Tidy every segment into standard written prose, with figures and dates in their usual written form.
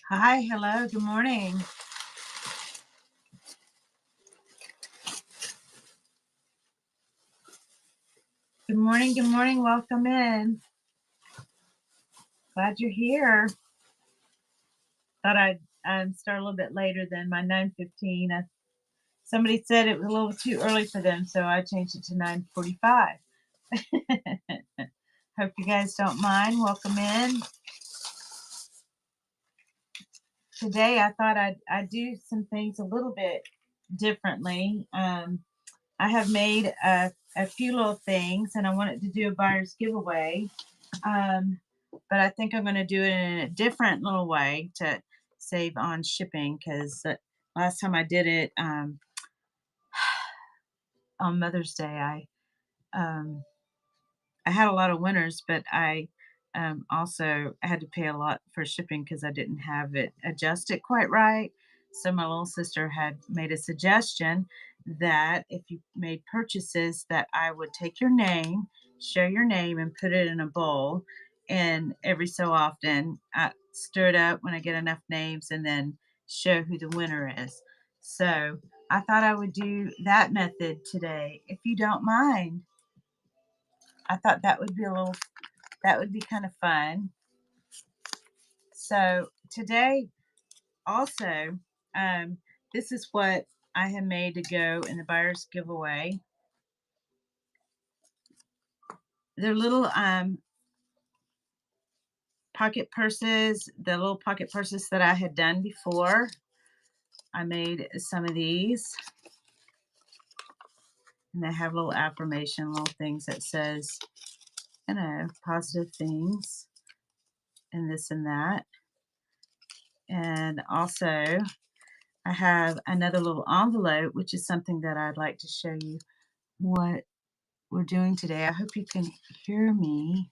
Hi, hello, good morning. Good morning, welcome in. Glad you're here. Thought I'd start a little bit later than my 9:15. Somebody said it was a little too early for them, so I changed it to 9:45. Hope you guys don't mind. Welcome in. Today I thought I'd do some things a little bit differently. I have made a few little things, and I wanted to do a buyer's giveaway. Um, but I think I'm going to do it in a different little way to save on shipping because last time I did it on Mother's Day, um, I had a lot of winners, but I also had to pay a lot for shipping because I didn't have it adjusted quite right. So my little sister had made a suggestion that if you made purchases, that I would take your name, share your name, and put it in a bowl. And every so often, I stir it up when I get enough names, and then show who the winner is. So I thought I would do that method today, if you don't mind. I thought that would be kind of fun. So today also, um, this is what I have made to go in the buyer's giveaway. They're little pocket purses, the little pocket purses that I had done before. I made some of these, and they have little affirmation, little things that says, positive things and this and that. And also, I have another little envelope, which is something that I'd like to show you what we're doing today. I hope you can hear me.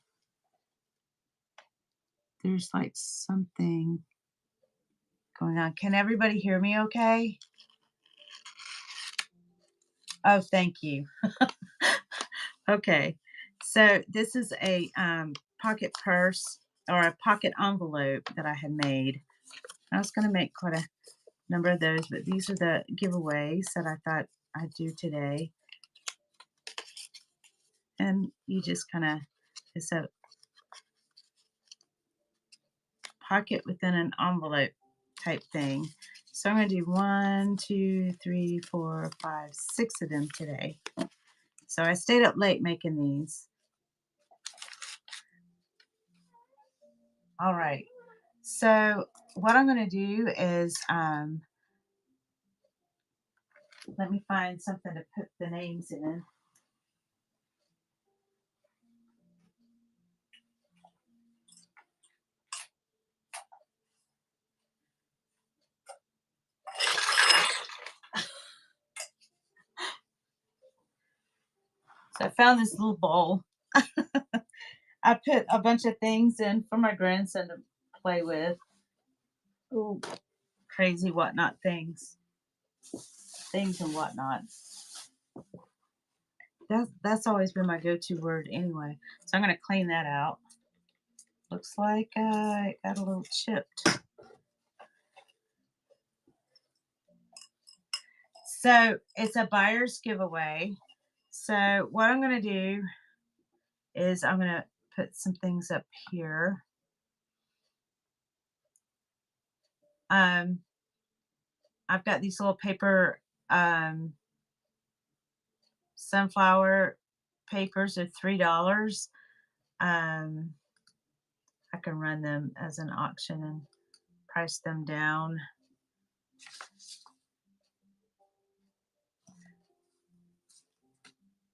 There's like something going on. Can everybody hear me okay? Oh, thank you. Okay. So this is a pocket purse or a pocket envelope that I had made. I was going to make quite a number of those, but these are the giveaways that I thought I'd do today. And you just kind of, it's a pocket within an envelope type thing. So I'm going to do 1, 2, 3, 4, 5, 6 of them today. So I stayed up late making these. All right. So what I'm going to do is let me find something to put the names in. So I found this little bowl. I put a bunch of things in for my grandson to play with. Ooh, crazy whatnot things. Things and whatnot. That's always been my go-to word anyway. So I'm going to clean that out. Looks like it got a little chipped. So it's a buyer's giveaway. So what I'm going to do is I'm going to put some things up here. I've got these little paper sunflower papers of $3. I can run them as an auction and price them down.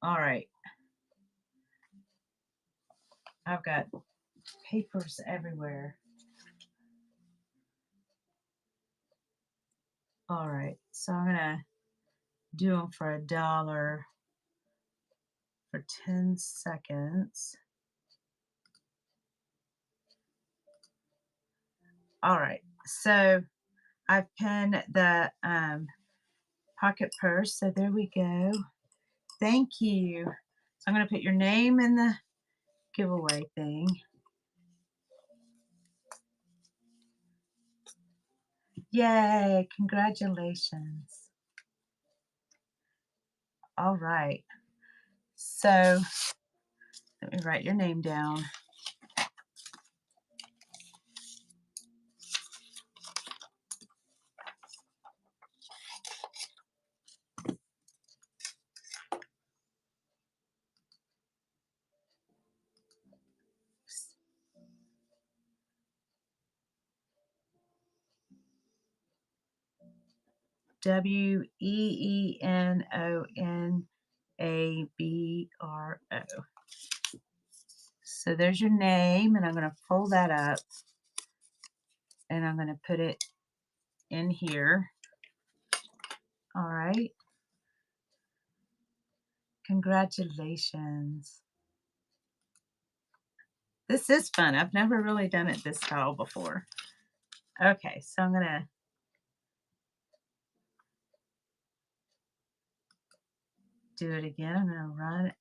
All right. I've got papers everywhere. All right. So I'm going to do them for $1 for 10 seconds. All right. So I've pinned the pocket purse. So there we go. Thank you. So I'm going to put your name in the giveaway thing. Yay, congratulations. All right. So let me write your name down. Wenonabro. So there's your name, and I'm going to fold that up, and I'm going to put it in here. All right. Congratulations. This is fun. I've never really done it this style before. Okay, so I'm going to do it again. I'm going to run it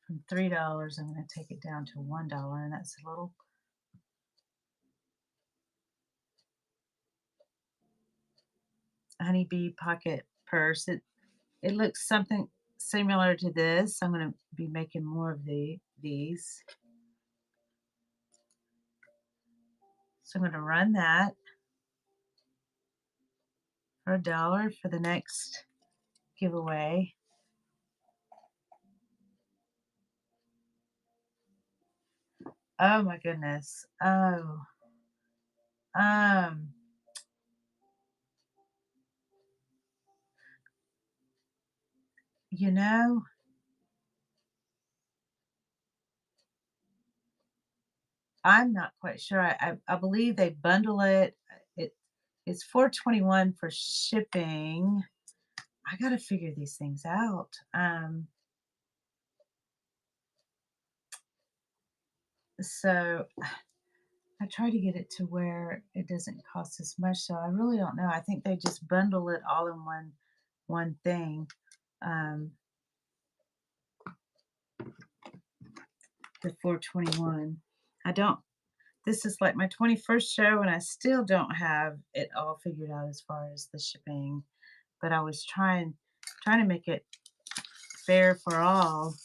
from $3. I'm going to take it down to $1, and that's a little honeybee pocket purse. It looks something similar to this. I'm going to be making more of these. So I'm going to run that for $1 for the next giveaway. Oh my goodness. Oh. Um, you know, I'm not quite sure. I believe they bundle it. It's $4.21 for shipping. I gotta figure these things out. So I try to get it to where it doesn't cost as much. So I really don't know. I think they just bundle it all in one thing. Um, the 421. I don't. This is like my 21st show, and I still don't have it all figured out as far as the shipping. But I was trying to make it fair for all.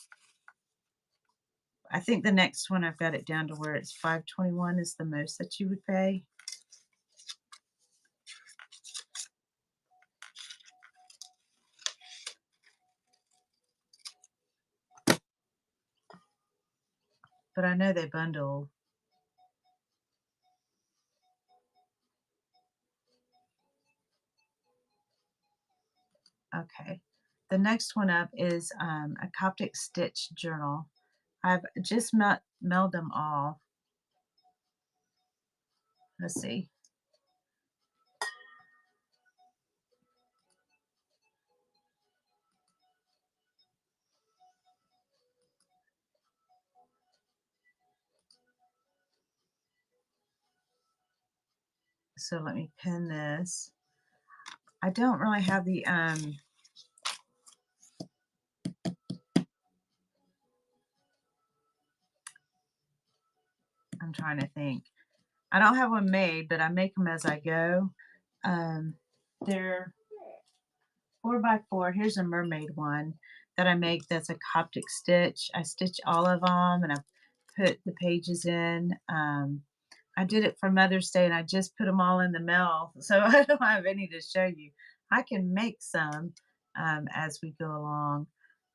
I think the next one I've got it down to where it's 521 is the most that you would pay. But I know they bundle. Okay. The next one up is a Coptic stitch journal. I've just mailed them all. Let's see. So let me pin this. I don't really have the I'm trying to think. I don't have one made, but I make them as I go. They're 4x4. Here's a mermaid one that I make that's a Coptic stitch. I stitch all of them and I put the pages in. I did it for Mother's Day and I just put them all in the mail. So I don't have any to show you. I can make some as we go along,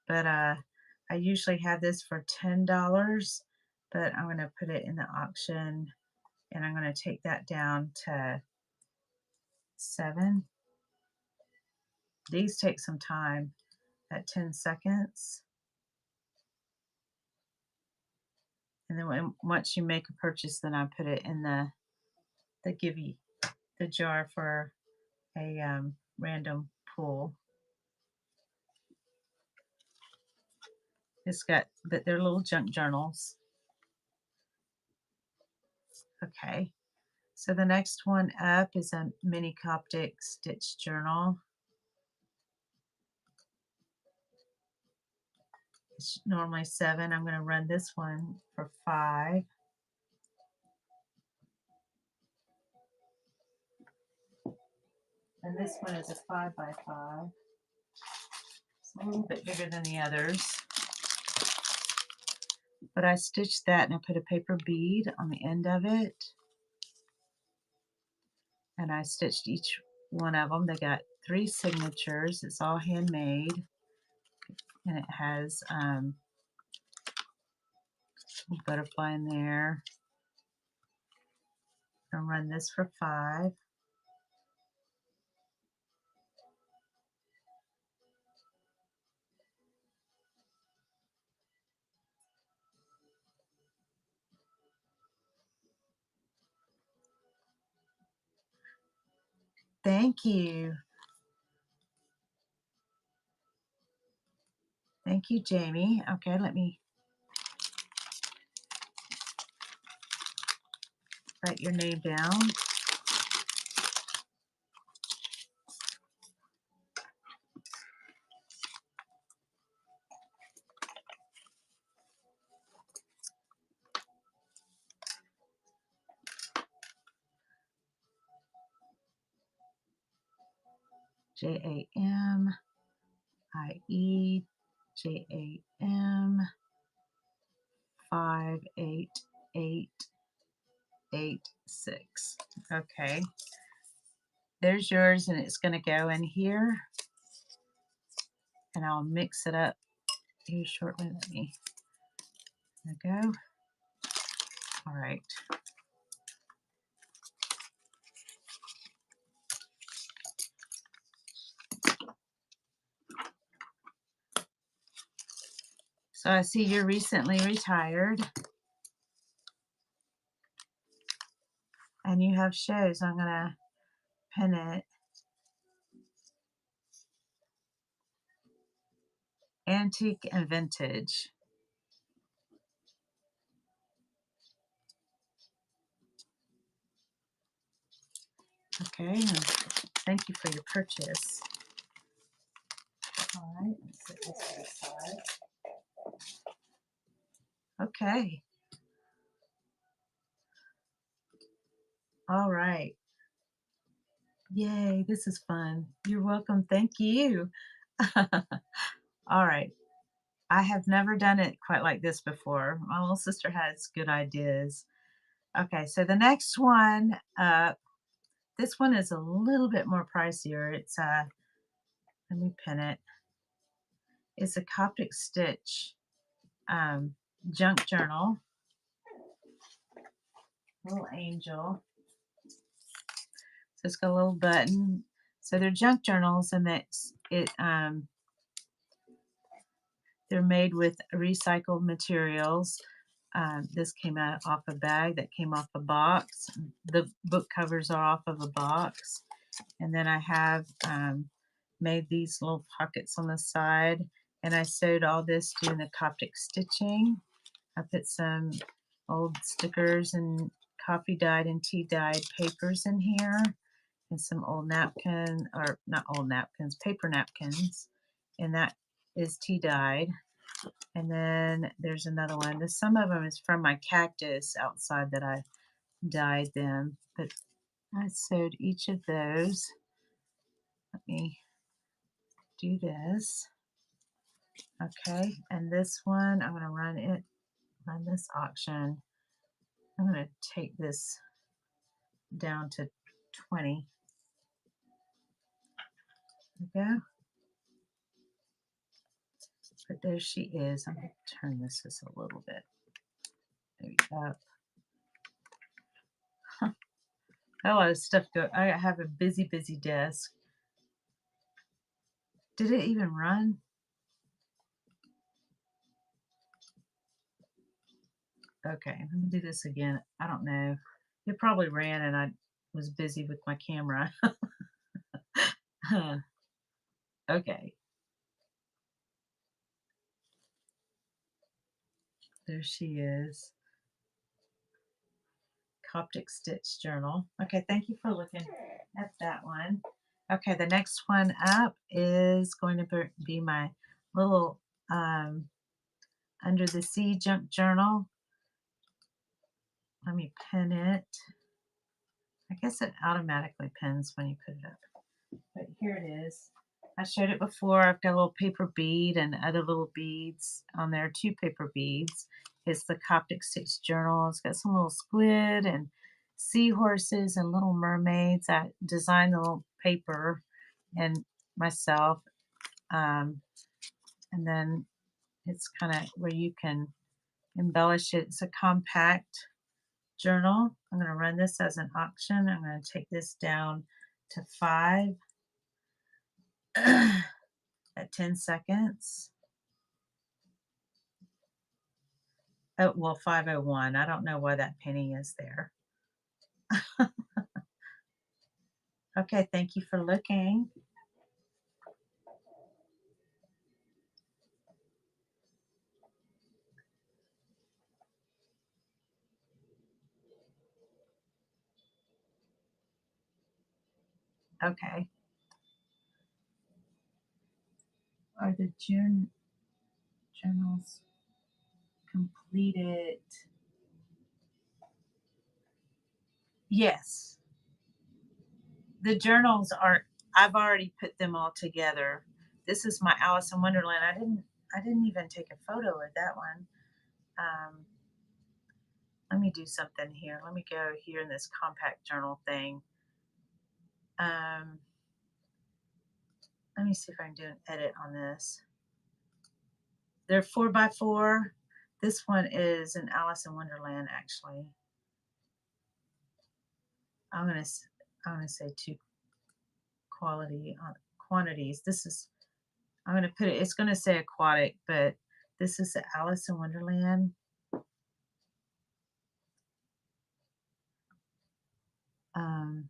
but I usually have this for $10, but I'm going to put it in the auction and I'm going to take that down to 7. These take some time at 10 seconds. And then once you make a purchase, then I put it in the givey, the jar for a random pull. It's got, but they're little junk journals. Okay. So the next one up is a mini Coptic stitch journal. It's normally 7. I'm going to run this one for 5. And this one is a 5x5. It's a little bit bigger than the others. But I stitched that and I put a paper bead on the end of it. And I stitched each one of them. They got 3 signatures. It's all handmade. And it has a butterfly in there. I'll run this for 5. Thank you. Thank you, Jamie. Okay, let me write your name down. JAMIE JAM 58886. Okay, there's yours, and it's going to go in here, and I'll mix it up here shortly. There we go. All right. So I see you're recently retired and you have shows. I'm going to pin it. Antique and vintage. Okay, thank you for your purchase. All right, let's set this to the side. Okay. All right. Yay, this is fun. You're welcome. Thank you. All right. I have never done it quite like this before. My little sister has good ideas. Okay, so the next one up, this one is a little bit more pricier. It's let me pin it. It's a Coptic stitch junk journal. Little angel. So it's got a little button. So they're junk journals, and they're made with recycled materials. This came out off a bag that came off a box. The book covers are off of a box. And then I have made these little pockets on the side, and I sewed all this doing the Coptic stitching. I put some old stickers and coffee dyed and tea dyed papers in here, and some old napkin, or not old napkins, paper napkins, and that is tea dyed. And then there's another one. Some of them is from my cactus outside that I dyed them, but I sewed each of those. Let me do this. Okay, and this one, I'm going to run this auction. I'm going to take this down to 20. There we go. But there she is. I'm going to turn this just a little bit. Maybe up. A lot of stuff go. I have a busy desk. Did it even run? Okay, let me do this again. I don't know. It probably ran and I was busy with my camera. Okay. There she is. Coptic Stitch Journal. Okay, thank you for looking at that one. Okay, the next one up is going to be my little Under the Sea Junk Journal. Let me pin it. I guess it automatically pins when you put it up. but here it is. I showed it before. I've got a little paper bead and other little beads on there, 2 paper beads. It's the Coptic Stitch Journal. It's got some little squid and seahorses and little mermaids. I designed the little paper and myself. Um, and then it's kind of where you can embellish it. It's a compact journal. I'm going to run this as an auction. I'm going to take this down to 5 at 10 seconds. Oh, well, 501. I don't know why that penny is there. Okay, thank you for looking. Okay. Are the journals completed? Yes. The journals are, I've already put them all together. This is my Alice in Wonderland. I didn't even take a photo of that one. Um, let me do something here. Let me go here in this compact journal thing. Um, let me see if I can do an edit on this. They're 4x4. This one is an Alice in Wonderland, actually. I'm gonna say two quantities. This is, I'm gonna put it. It's gonna say aquatic, but this is the Alice in Wonderland. Um,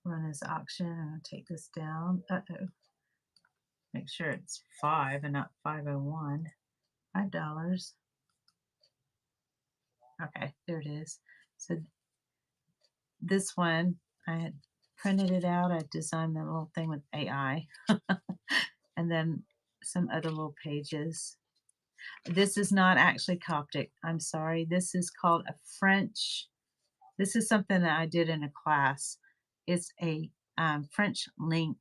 Run as auction. I'm gonna take this down. Make sure it's 5 and not 501. $5. Okay, there it is. So this one, I had printed it out. I designed the little thing with AI. And then some other little pages. This is not actually Coptic. I'm sorry. This is called a French. This is something that I did in a class. It's a French link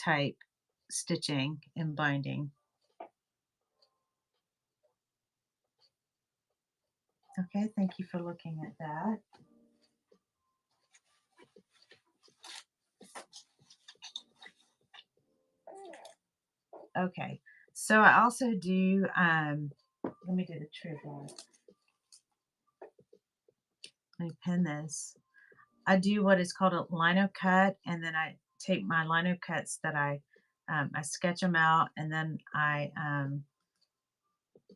type stitching and binding. Okay, thank you for looking at that. Okay, so I also do, let me do the true one. Let me pin this. I do what is called a lino cut, and then I take my lino cuts that I sketch them out, and then I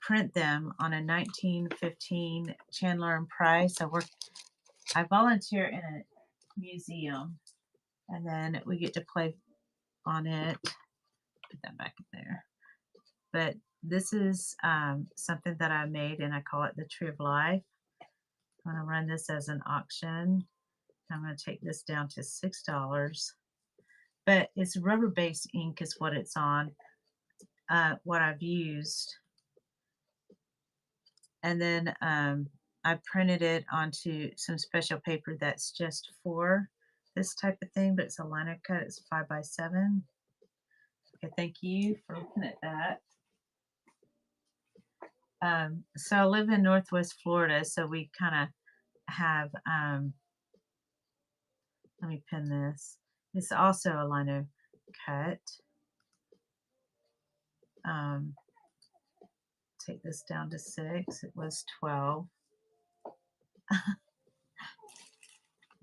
print them on a 1915 Chandler and Price. I volunteer in a museum, and then we get to play on it. Put that back there. But this is something that I made, and I call it the Tree of Life. I'm going to run this as an auction. I'm going to take this down to $6. But it's rubber-based ink is what it's on, what I've used. And then I printed it onto some special paper that's just for this type of thing, but it's a lino cut. It's 5x7. Okay, thank you for looking at that. So I live in Northwest Florida, so we kind of have, let me pin this. It's also a lino cut. Take this down to 6. It was 12. Let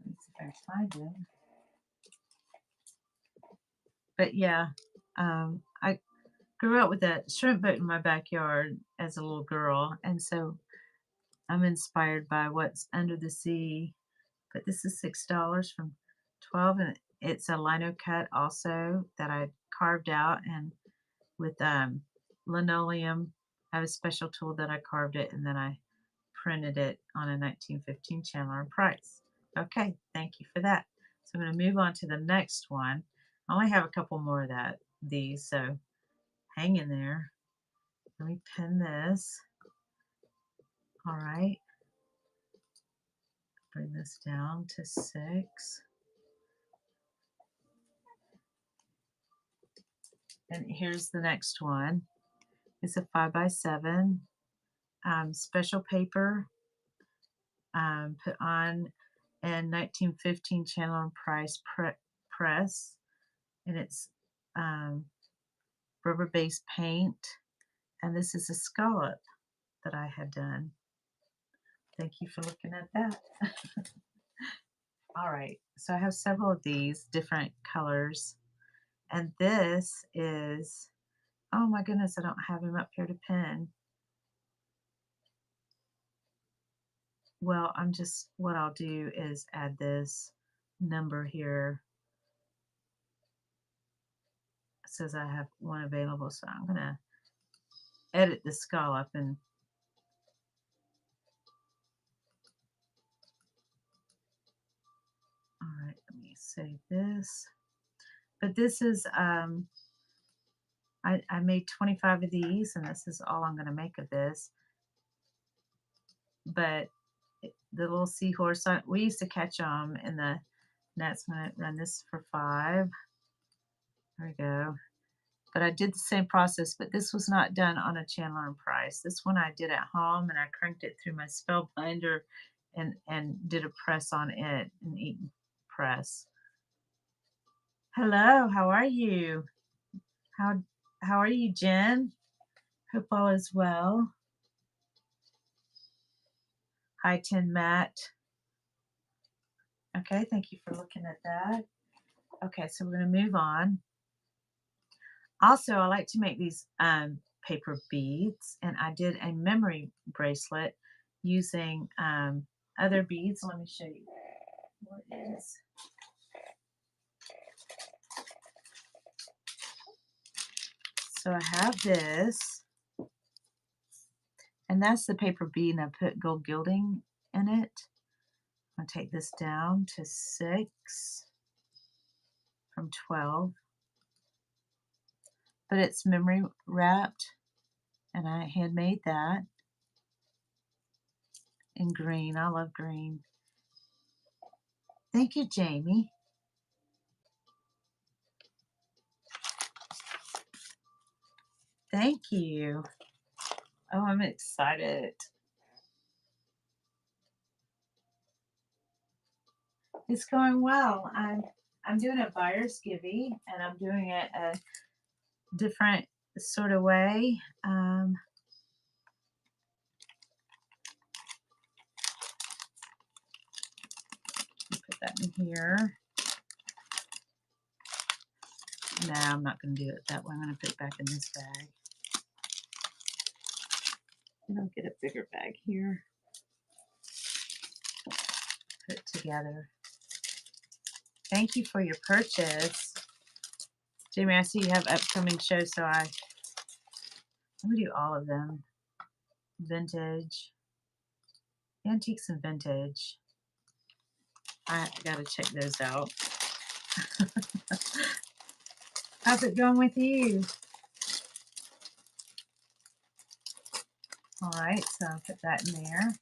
me see if I can find it. But yeah, I grew up with a shrimp boat in my backyard as a little girl, and so I'm inspired by what's under the sea. But this is $6 from 12, and it's a lino cut also that I carved out, and with linoleum. I have a special tool that I carved it, and then I printed it on a 1915 Chandler and Price. Okay, thank you for that. So I'm going to move on to the next one. I only have a couple more of these, so hang in there. Let me pin this. All right. Bring this down to 6. And here's the next one. It's a 5x7 special paper put on in 1915 Chandler and Price press, and it's rubber-based paint. And this is a scallop that I had done. Thank you for looking at that. All right, so I have several of these different colors, and this is, oh my goodness, I don't have him up here to pin. Well, what I'll do is add this number here. It says I have one available, so I'm gonna edit the scallop and all right, let me save this. But this is I made 25 of these, and this is all I'm gonna make of this. But the little seahorse, we used to catch them in the nets. I'm gonna run this for 5. There we go. But I did the same process, but this was not done on a Chandler and Price. This one I did at home, and I cranked it through my spellbinder and did a press on it, an Eaton press. Hello, how are you? How how are you, Jen? Hope all is well. Hi, Tin Matt. Okay, thank you for looking at that. Okay, so we're going to move on. Also, I like to make these paper beads, and I did a memory bracelet using other beads. Let me show you what it is. So I have this, and that's the paper bead, and I put gold gilding in it. I'm going to take this down to 6 from 12, but it's memory wrapped, and I handmade that in green. I love green. Thank you, Jamie. Thank you. Oh, I'm excited. It's going well. I'm doing a buyer's givey, and I'm doing it a different sort of way. Put that in here. No, I'm not going to do it that way. I'm going to put it back in this bag. And I'll get a bigger bag here. Put it together. Thank you for your purchase. Jamie, I see you have upcoming shows, so I'm going to do all of them. Vintage. Antiques and vintage. I got to check those out. How's it going with you? All right, so I'll put that in there.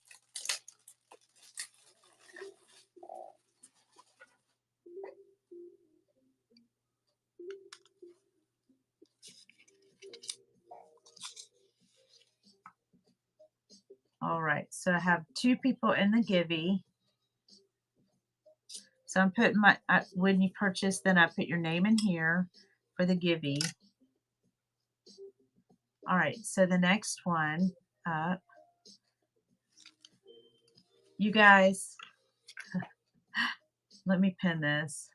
All right, so I have 2 people in the givey. So I'm putting when you purchase, then I put your name in here for the givey. All right, so the next one up. You guys, let me pin this.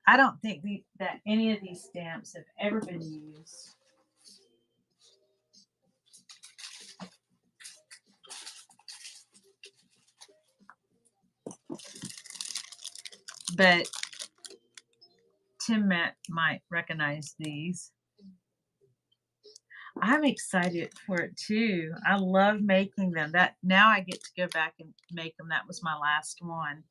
I don't think that any of these stamps have ever been used. But Tim Matt might recognize these. I'm excited for it too. I love making them. That now I get to go back and make them. That was my last one.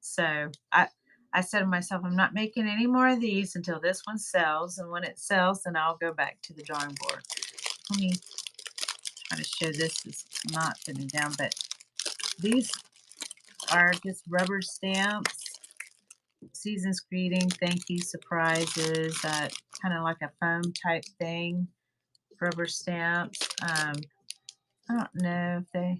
So I said to myself, I'm not making any more of these until this one sells. And when it sells, then I'll go back to the drawing board. Let me try to show this. It's not fitting down, but these are just rubber stamps. Season's greeting, thank you, surprises, kind of like a foam type thing, rubber stamps. I don't know if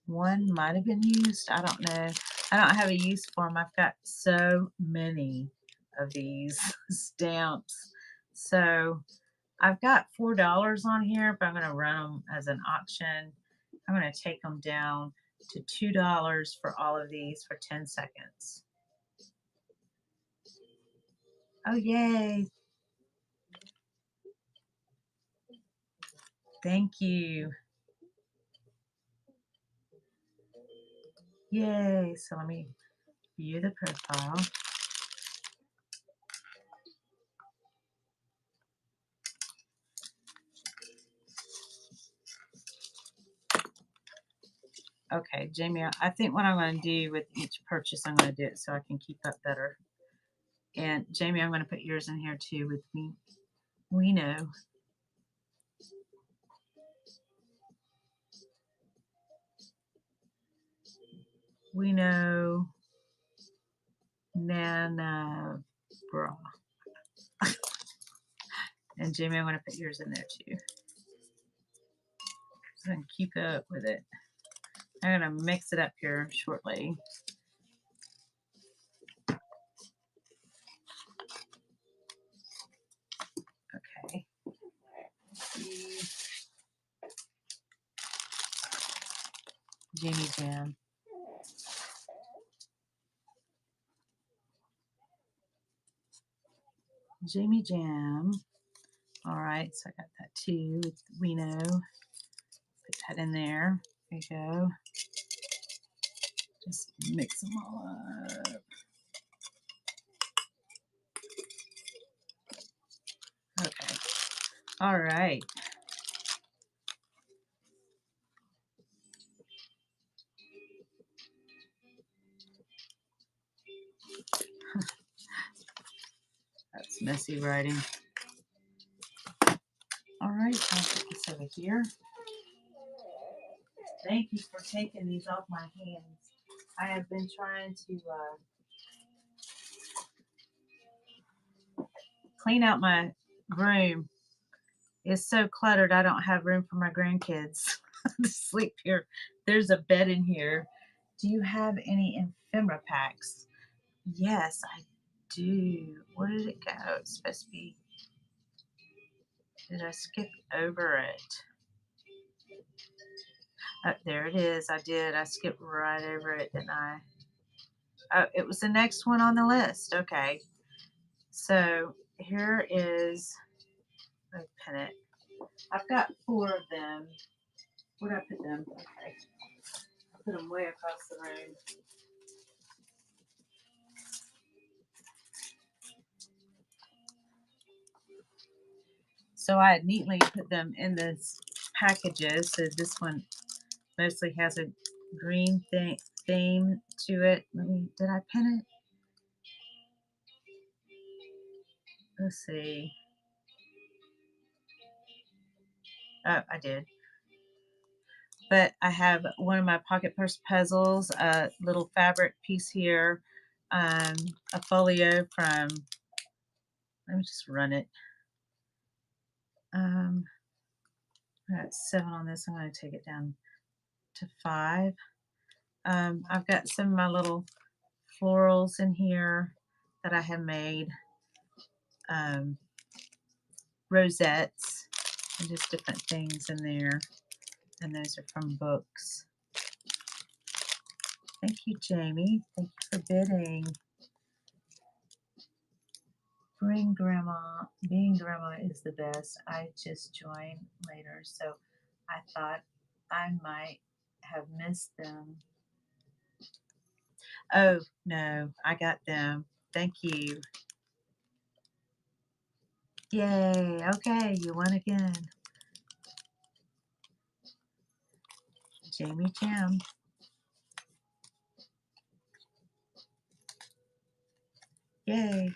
one might have been used. I don't know. I don't have a use for them. I've got so many of these stamps. So I've got $4 on here, but I'm going to run them as an auction. I'm going to take them down to $2 for all of these for 10 seconds. Oh, yay. Thank you. Yay. So let me view the profile. Okay, Jamie, I think what I'm going to do with each purchase, I'm going to do it so I can keep up better. And Jamie, I'm going to put yours in here too with me. We know. We know. Nana bra. And Jamie, I'm going to put yours in there too. So I can keep up with it. I'm going to mix it up here shortly. Okay. Jamie Jam. Jamie Jam. All right, so I got that too. We know. Put that in there. There you go. Just mix them all up. Okay. All right. That's messy writing. All right, I'll put this over here. Thank you for taking these off my hands. I have been trying to clean out my room. It's so cluttered, I don't have room for my grandkids to sleep here. There's a bed in here. Do you have any ephemera packs? Yes, I do. Where did it go? It's supposed to be. Did I skip over it? Oh, there it is. I did. I skipped right over it, didn't I? Oh, it was the next one on the list. Okay. So here is, let me pin it. I've got 4 of them. Where did I put them? Okay. I put them way across the room. So I had neatly put them in this packages. So this one mostly has a green theme to it. Did I pin it? Let's see. Oh, I did. But I have one of my pocket purse puzzles, a little fabric piece here, a folio from, let me just run it. I got 7 on this. I'm going to take it down to 5. I've got some of my little florals in here that I have made, rosettes, and just different things in there. And those are from books. Thank you, Jamie. Thank you for bidding. Being grandma is the best. I just joined later, so I thought I might have missed them. Oh, no, I got them. Thank you. Yay. Okay, you won again. Jamie Jam. Yay.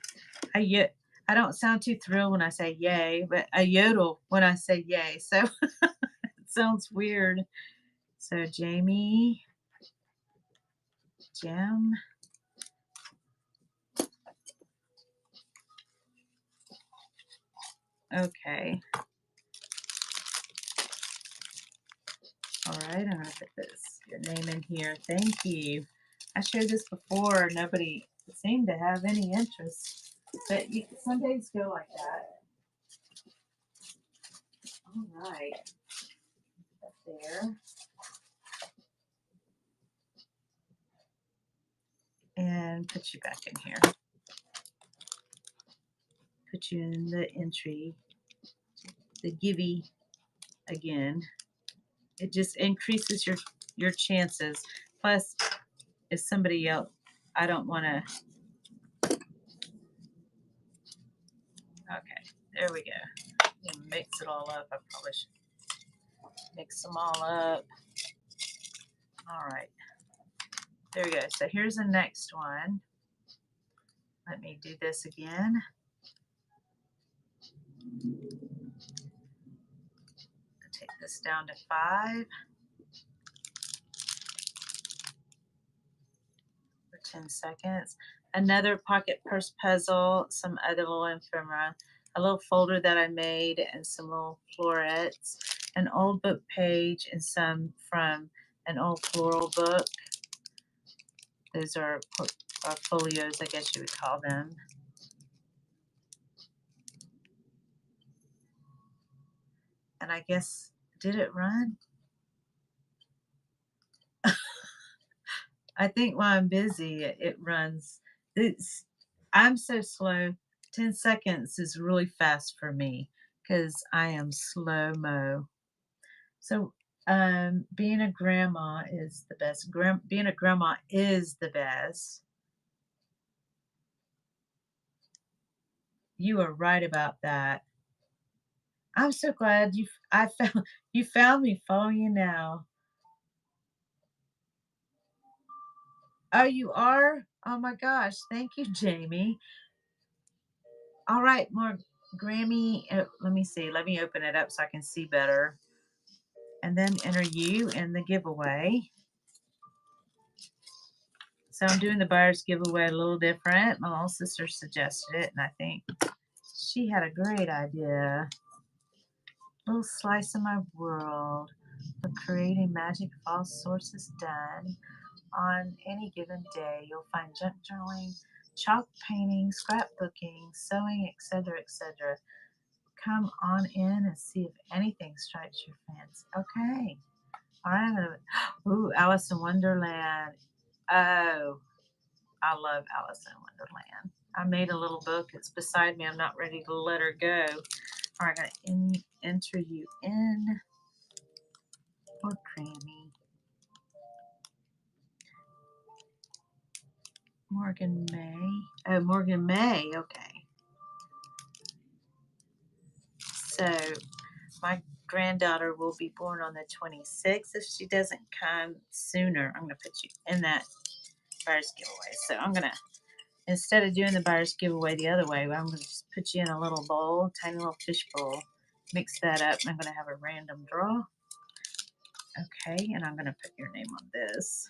I don't sound too thrilled when I say yay, but I yodel when I say yay. So it sounds weird. So Jamie Jam. Okay. All right, I'm gonna put your name in here. Thank you. I shared this before. Nobody seemed to have any interest, but some days go like that. All right, up there, and put you back in here. Put you in the entry, the givey again. It just increases your chances. Plus, if somebody else, I don't want to. Okay, there we go. And mix it all up. I probably should mix them all up. All right, there we go. So here's the next one. Let me do this again. Take this down to 5 for 10 seconds. Another pocket purse puzzle, some other little ephemera, a little folder that I made, and some little florets, an old book page, and some from an old floral book. Those are folios, I guess you would call them. And I guess, did it run? I think while I'm busy, it runs. It's I'm so slow. 10 seconds is really fast for me because I am slow mo. So, being a grandma is the best. Being a grandma is the best. You are right about that. I'm so glad I found you found me following you now. Oh, you are? Oh my gosh. Thank you, Jamie. All right, more Grammy. Let me see. Let me open it up so I can see better. And then enter you in the giveaway. So I'm doing the buyer's giveaway a little different. My little sister suggested it, and I think she had a great idea. Little slice of my world of creating magic of all sources done on any given day. You'll find junk journaling, chalk painting, scrapbooking, sewing, etc., etc. Come on in and see if anything strikes your fancy. Okay. All right. Ooh, Alice in Wonderland. Oh, I love Alice in Wonderland. I made a little book. It's beside me. I'm not ready to let her go. All right, I'm going to enter you in for Grammy. Morgan May. Oh, Morgan May. Okay. So my granddaughter will be born on the 26th. If she doesn't come sooner, I'm going to put you in that buyer's giveaway. So I'm going to, instead of doing the buyer's giveaway the other way, I'm going to just put you in a little bowl, tiny little fish bowl. Mix that up, and I'm going to have a random draw. Okay, and I'm going to put your name on this.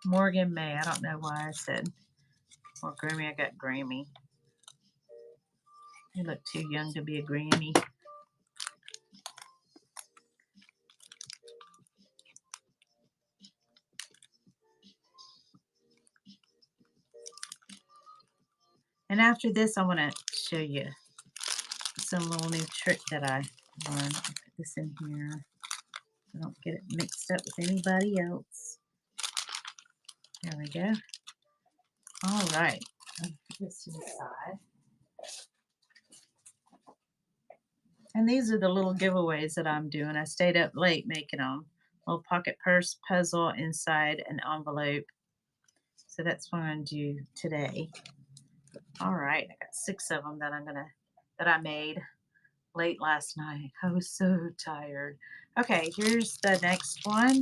Morgan May. I don't know why I said, or Grammy. I got Grammy. You look too young to be a Grammy. And after this, I want to show you some little new trick that I learned. I'll put this in here. I don't get it mixed up with anybody else. There we go. All right. I'll put this to the side. And these are the little giveaways that I'm doing. I stayed up late making them. Little pocket purse puzzle inside an envelope. So that's what I'm going to do today. All right. I got 6 of them that I made late last night. I was so tired. Okay, here's the next one.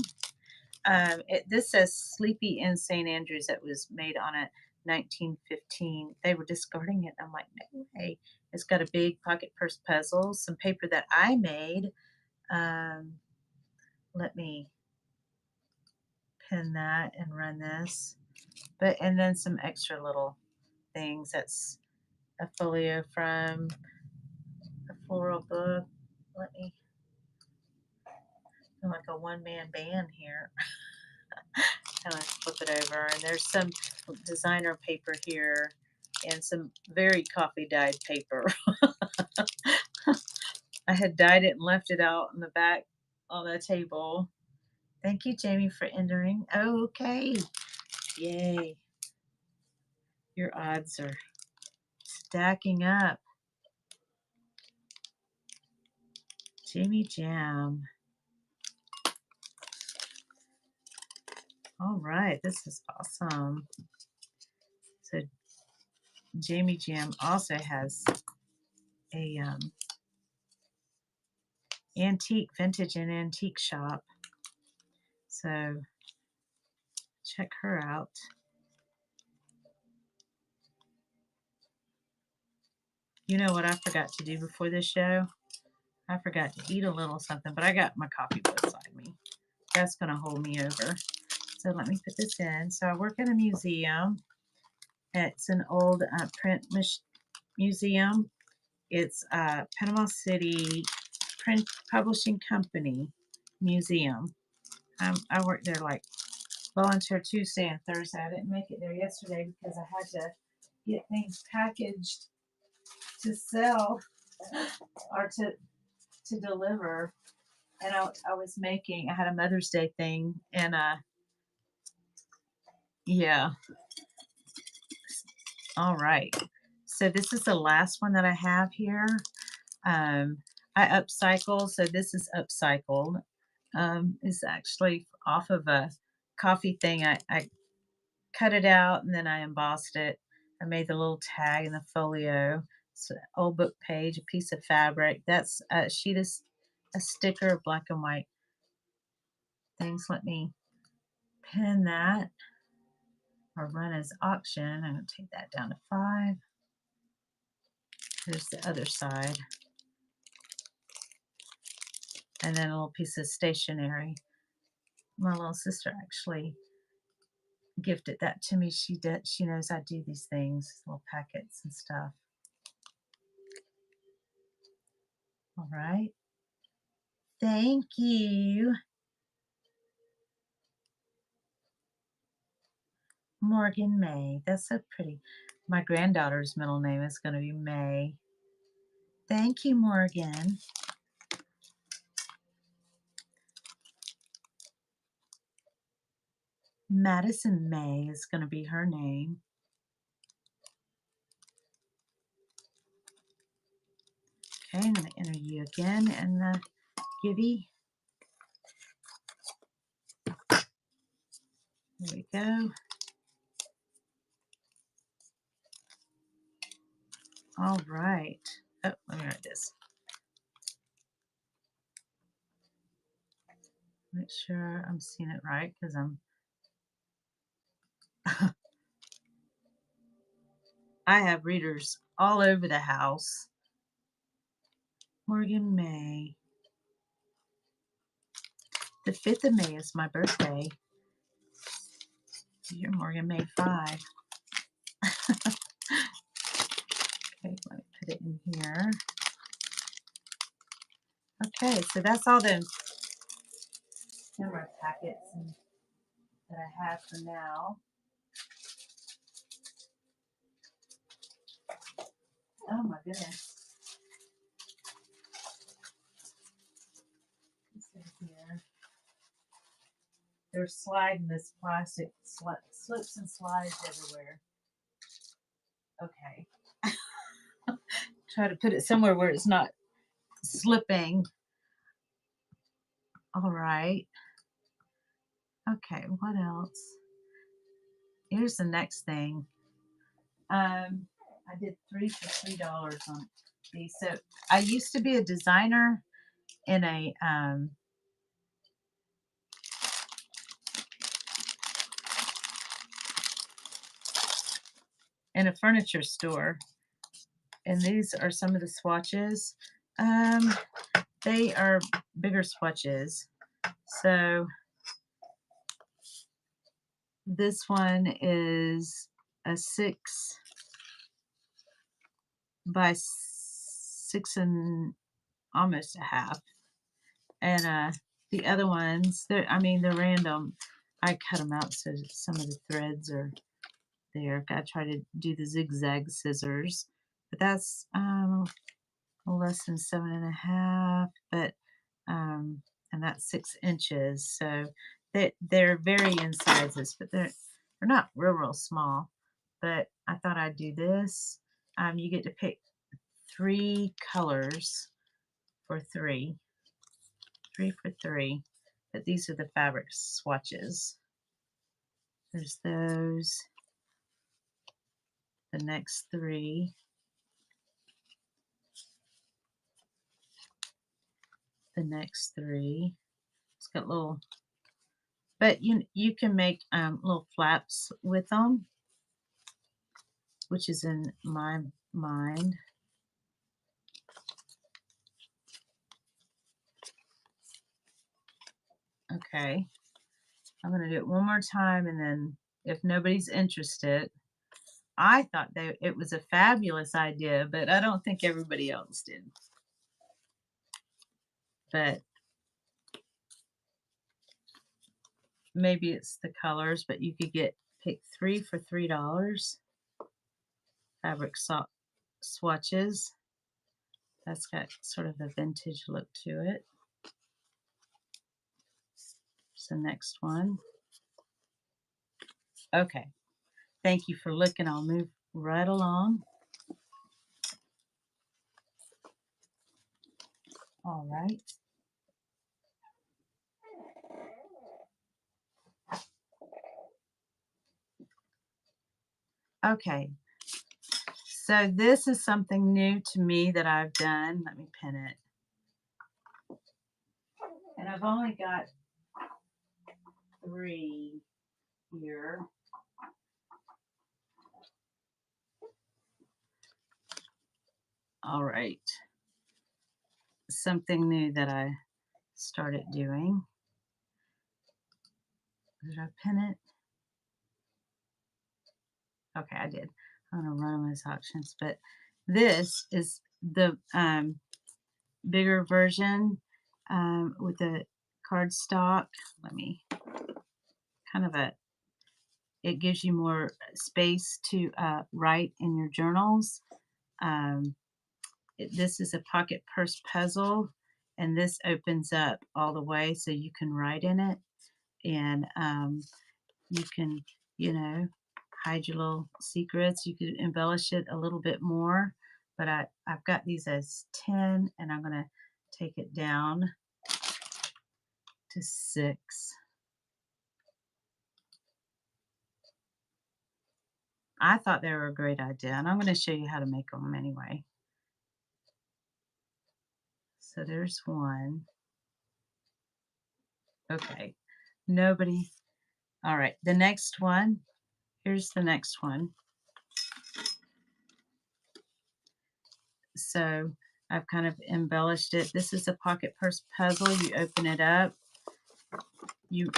This says Sleepy in St. Andrews. That was made on a 1915. They were discarding it. I'm like, no way. It's got a big pocket purse puzzle, some paper that I made. Let me pin that and run this. And then some extra little things. That's a folio from a floral book. Let me feel like a one-man band here. Kind of flip it over, and there's some designer paper here and some very coffee dyed paper. I had dyed it and left it out in the back on the table. Thank you, Jamie, for entering. Okay. Yay. Your odds are stacking up. Jamie Jam. All right, this is awesome. So Jamie Jam also has a antique, vintage and antique shop. So check her out. You know what I forgot to do before this show? I forgot to eat a little something, but I got my coffee beside me. That's going to hold me over. So let me put this in. So I work at a museum. It's an old print museum. It's Panama City Print Publishing Company Museum. I worked there like volunteer Tuesday and Thursday. I didn't make it there yesterday because I had to get things packaged to sell or to deliver. And I had a Mother's Day thing, and yeah. All right. So this is the last one that I have here. Um, I upcycle, so this is upcycled. It's actually off of a coffee thing. I cut it out and then I embossed it. I made the little tag and the folio. It's an old book page, a piece of fabric. That's a sheet of a sticker of black and white things. Let me pin that or run as auction. I'm going to take that down to 5. Here's the other side. And then a little piece of stationery. My little sister actually gifted that to me. She knows I do these things, little packets and stuff. All right. Thank you. Morgan May. That's so pretty. My granddaughter's middle name is going to be May. Thank you, Morgan. Madison May is going to be her name. Okay, I'm going to enter you again in the Gibby. There we go. All right. Oh, let me write this. Make sure I'm seeing it right because I have readers all over the house. Morgan May. The 5th of May is my birthday. You're Morgan May 5. Okay, let me put it in here. Okay, so that's all the camera packets that I have for now. Oh my goodness. This is here. They're sliding this plastic, slips and slides everywhere. Okay. Try to put it somewhere where it's not slipping. All right. Okay, what else? Here's the next thing. I did 3 for $3 on these. So I used to be a designer in a furniture store, and these are some of the swatches. They are bigger swatches. So this one is a 6 by 6 and almost a half. And the other ones, I mean, they're random. I cut them out so some of the threads are there. I try to do the zigzag scissors, but that's less than 7.5, but and that's 6 inches. So they're varying sizes, but they're not real small. But I thought I'd do this. You get to pick 3 colors for three for three. But these are the fabric swatches. There's those. The next 3. The next 3. It's got little, but you can make little flaps with them, which is in my mind. Okay, I'm gonna do it one more time, and then if nobody's interested, I thought that it was a fabulous idea, but I don't think everybody else did. But maybe it's the colors, but you could pick 3 for $3. Fabric swatches. That's got sort of a vintage look to it. It's the next one. Okay. Thank you for looking. I'll move right along. All right. Okay. So this is something new to me that I've done. Let me pin it. And I've only got 3 here. All right. Something new that I started doing. Did I pin it? Okay, I did. I'm going to run those options. But this is the bigger version with the cardstock. Let me it gives you more space to write in your journals. This is a pocket purse puzzle, and this opens up all the way so you can write in it, and you can, hide your little secrets. You could embellish it a little bit more, but I've got these as 10, and I'm going to take it down to 6. I thought they were a great idea, and I'm going to show you how to make them anyway. So there's one. Okay, nobody. All right, the next one. Here's the next one. So I've kind of embellished it. This is a pocket purse puzzle. You open it up, you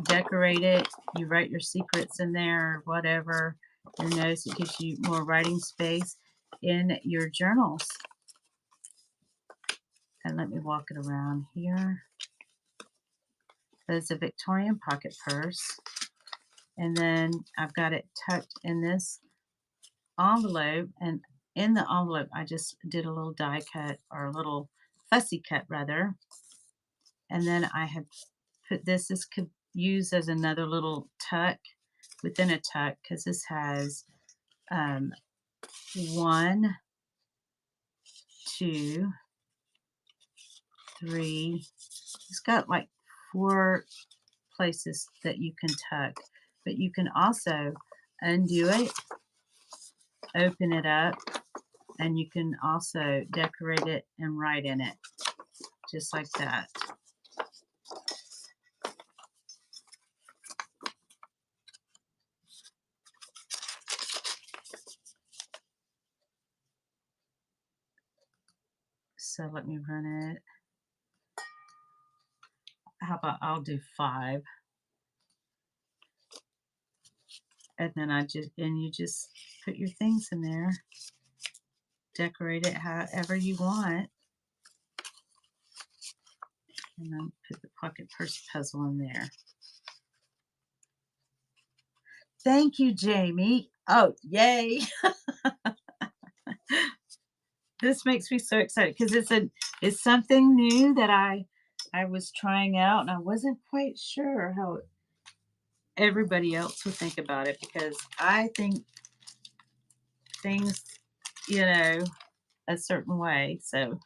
decorate it, you write your secrets in there or whatever. Your notes, it gives you more writing space in your journals. And let me walk it around here. It's a Victorian pocket purse. And then I've got it tucked in this envelope, and in the envelope I just did a little die cut, or a little fussy cut rather, and then I have put this could use as another little tuck within a tuck, because this has 1, 2, 3, it's got like 4 places that you can tuck, but you can also undo it, open it up, and you can also decorate it and write in it, just like that. So let me run it. How about I'll do 5. And then you just put your things in there decorate it however you want. And then put the pocket purse puzzle in there. Thank you, Jamie. Oh, yay. This makes me so excited because it's something new that I was trying out and I wasn't quite sure how everybody else would think about it because I think things, you know, a certain way. So,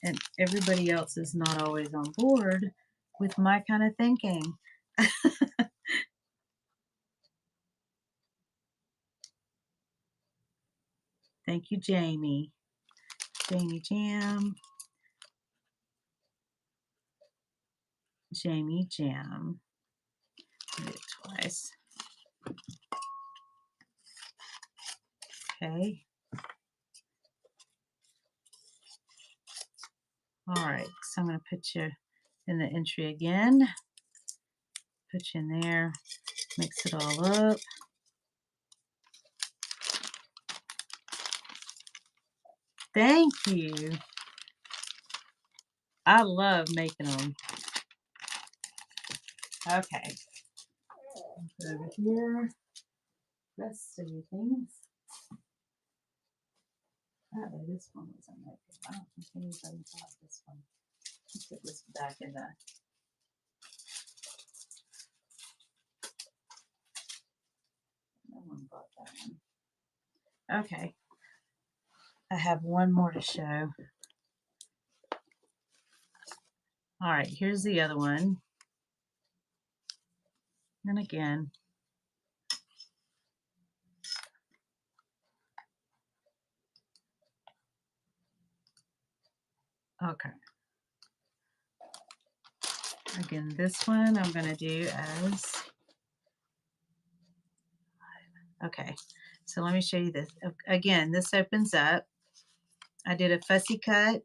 and everybody else is not always on board with my kind of thinking. Thank you, Jamie. Jamie Jam. Jamie Jam. Did it twice. Okay. All right. So I'm going to put you in the entry again. Put you in there. Mix it all up. Thank you. I love making them. Okay. Put over here. Rest of your things. Oh, this one was unopened. I don't think anybody bought this one. Let's put this back in the. No one bought that one. Okay. I have one more to show. All right, here's the other one. And again. Okay. Again, this one I'm going to do as. Okay, so let me show you this. Again, this opens up. I did a fussy cut.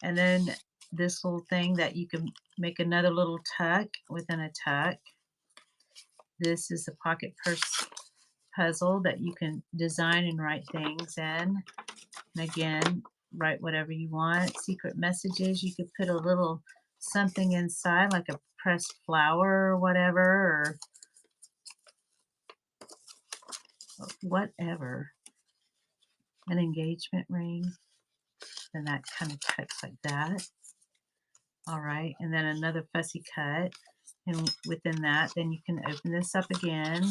And then this little thing that you can make another little tuck within a tuck. This is a pocket purse puzzle that you can design and write things in. And again, write whatever you want. Secret messages, you could put a little something inside, like a pressed flower or whatever, or whatever. An engagement ring. And that kind of tucks like that. All right, and then another fussy cut. And within that, then you can open this up again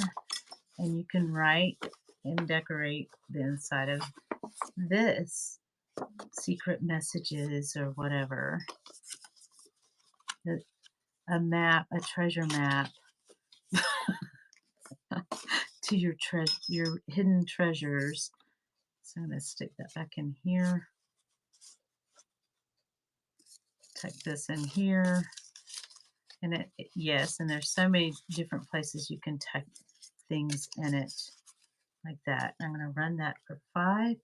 and you can write and decorate the inside of this. Secret messages or whatever. A map, a treasure map to your hidden treasures. So I'm going to stick that back in here. Tuck this in here. And yes, and there's so many different places you can tuck things in it like that. I'm going to run that for 5.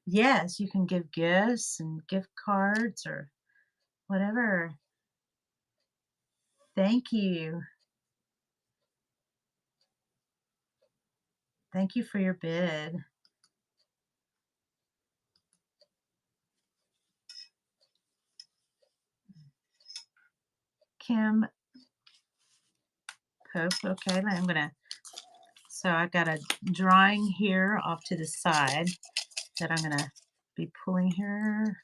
Yes, you can give gifts and gift cards or whatever. Thank you. Thank you for your bid. Kim Pope. Okay, I'm going to. So I got a drawing here off to the side that I'm going to be pulling here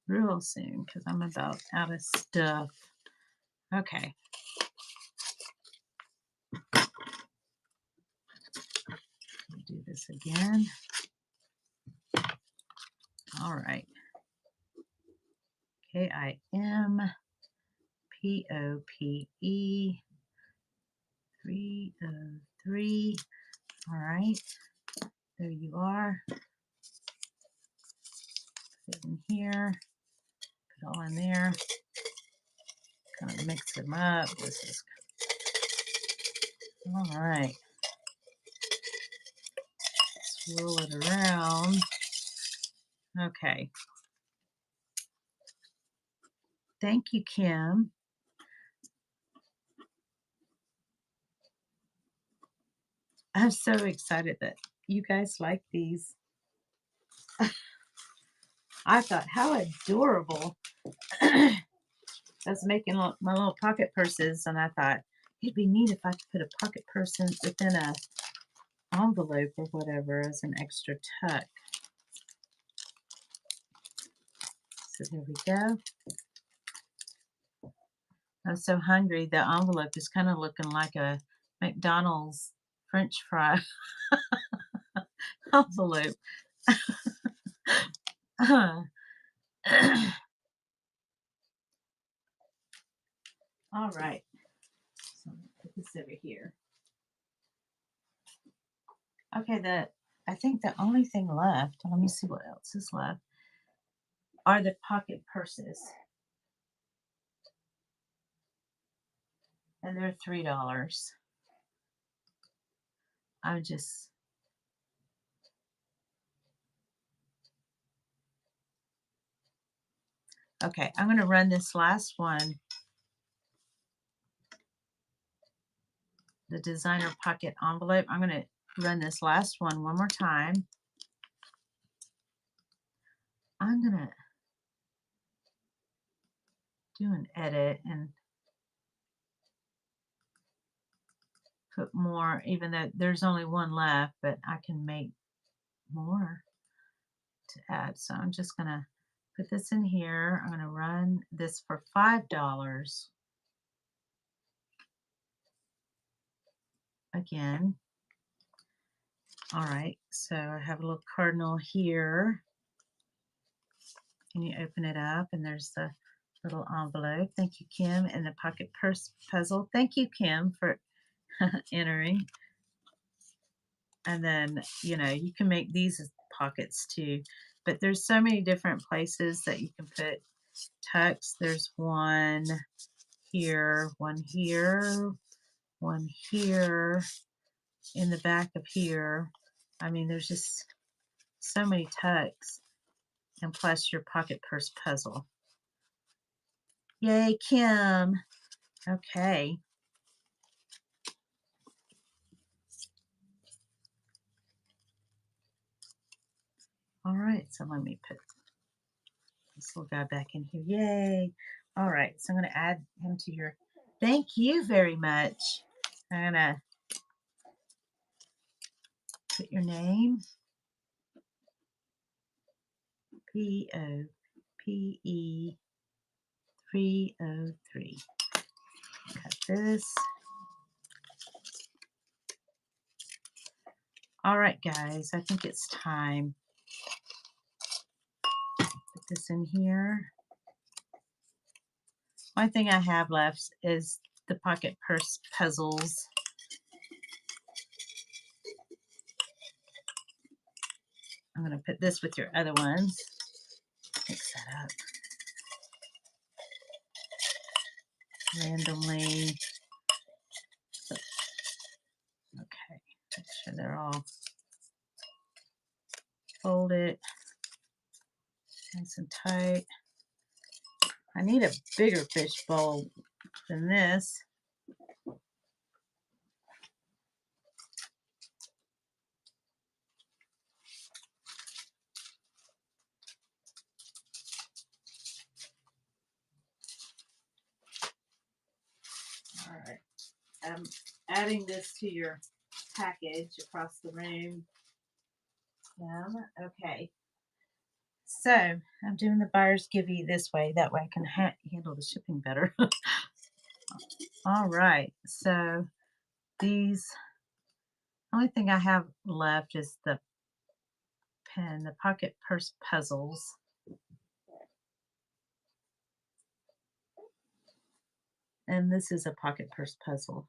real soon because I'm about out of stuff. Okay. Do this again. All right. KIMPOPE 303. All right. There you are. Put it in here. Put it all in there. Kind of mix them up. This is all right. Swirl it around. Okay. Thank you, Kim. I'm so excited that you guys like these. I thought, how adorable. I was making my little pocket purses, and I thought it'd be neat if I could put a pocket purse within a envelope or whatever as an extra tuck. So there we go. I'm so hungry. The envelope is kind of looking like a McDonald's French fry envelope. All right. So I'm gonna put this over here. Okay, I think the only thing left, let me see what else is left, are the pocket purses. And they're $3. I just okay, I'm gonna run this last one, the designer pocket envelope. I'm gonna run this last one more time. I'm gonna do an edit and put more, even though there's only one left, but I can make more to add. So I'm just gonna put this in here. I'm gonna run this for $5 again. All right, so I have a little cardinal here. And you open it up, and there's the little envelope. Thank you, Kim. And the pocket purse puzzle. Thank you, Kim, for entering. And then, you can make these as pockets too. But there's so many different places that you can put tucks. There's one here, one here, one here, in the back of here. I mean, there's just so many tucks. And plus your pocket purse puzzle. Yay, Kim. Okay. All right, so let me put this little guy back in here. Yay. All right, so I'm going to add him to your, thank you very much. I'm going to put your name, P-O-P-E 303. Cut this. All right, guys, I think it's time. Put this in here. One thing I have left is the pocket purse puzzles. I'm going to put this with your other ones. Mix that up randomly. Okay, make sure they're all folded nice and tight. I need a bigger fish bowl than this. All right, I'm adding this to your package across the room. Okay. So I'm doing the buyer's givey this way. That way I can handle the shipping better. All right. So these, only thing I have left is the pen, the pocket purse puzzles. And this is a pocket purse puzzle.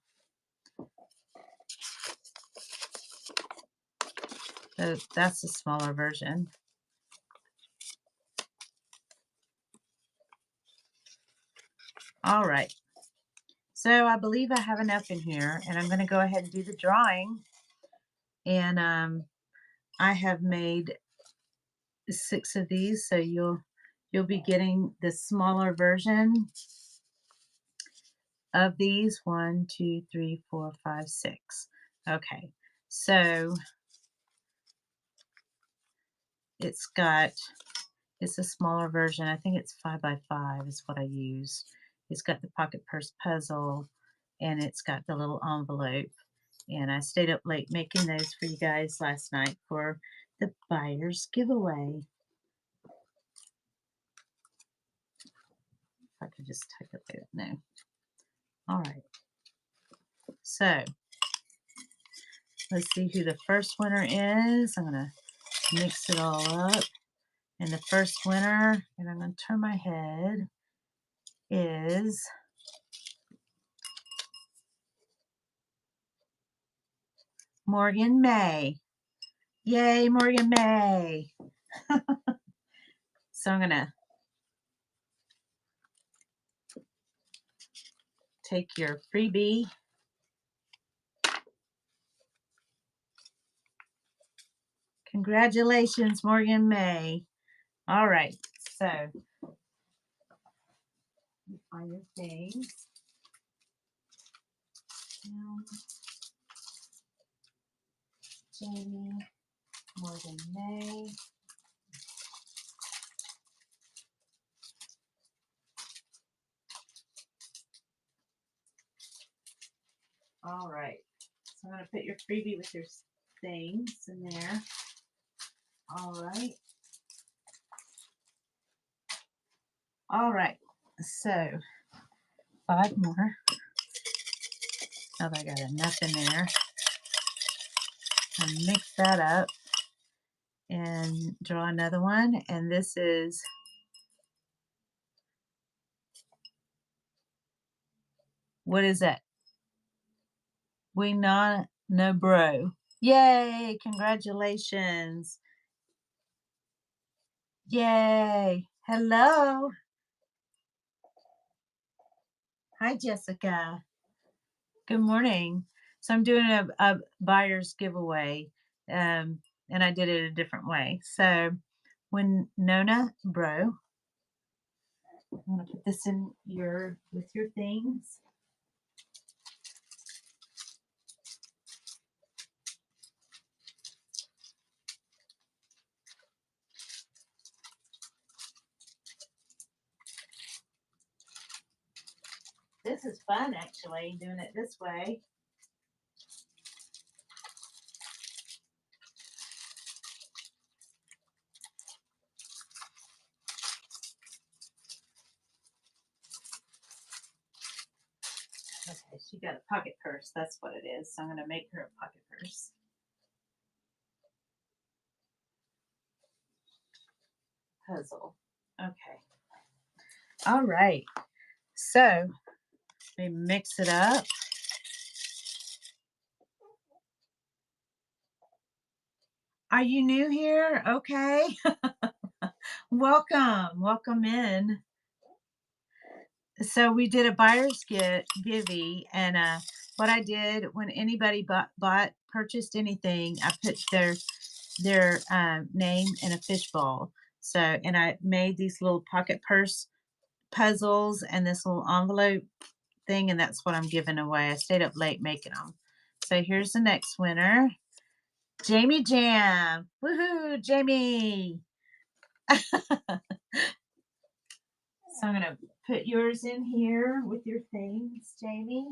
So that's the smaller version. All right. So I believe I have enough in here, and I'm going to go ahead and do the drawing. And I have made 6 of these, so you'll be getting the smaller version of these. 1, 2, 3, 4, 5, 6. Okay, so it's a smaller version. I think it's 5 by 5 is what I use. It's got the pocket purse puzzle and it's got the little envelope. And I stayed up late making those for you guys last night for the buyer's giveaway. If I could just type it later. No. All right. So let's see who the first winner is. I'm going to mix it all up. And the first winner, and I'm going to turn my head, is Morgan May. Yay, Morgan May. So I'm going to take your freebie. Congratulations, Morgan May. All right, so find your things. Jamie, Morgan May. All right, so I'm going to put your freebie with your things in there. All right. All right, so 5 more. Now that I got enough in there. And mix that up and draw another one. And this is what is that? We not no bro. Yay! Congratulations. Yay! Hello. Hi, Jessica. Good morning. So I'm doing a buyer's giveaway, and I did it a different way. So when Nona Bro, I'm gonna put this in with your things. This is fun, actually, doing it this way. Okay, she got a pocket purse. That's what it is. So I'm going to make her a pocket purse. Puzzle. Okay. All right. So we mix it up. Are you new here? Okay. Welcome. Welcome in. So we did a buyer's givey, and what I did when anybody purchased anything, I put their name in a fishbowl. So, and I made these little pocket purse puzzles and this little envelope thing, and that's what I'm giving away. I stayed up late making them. So here's the next winner, Jamie Jam. Woohoo, Jamie! So I'm gonna put yours in here with your things, Jamie.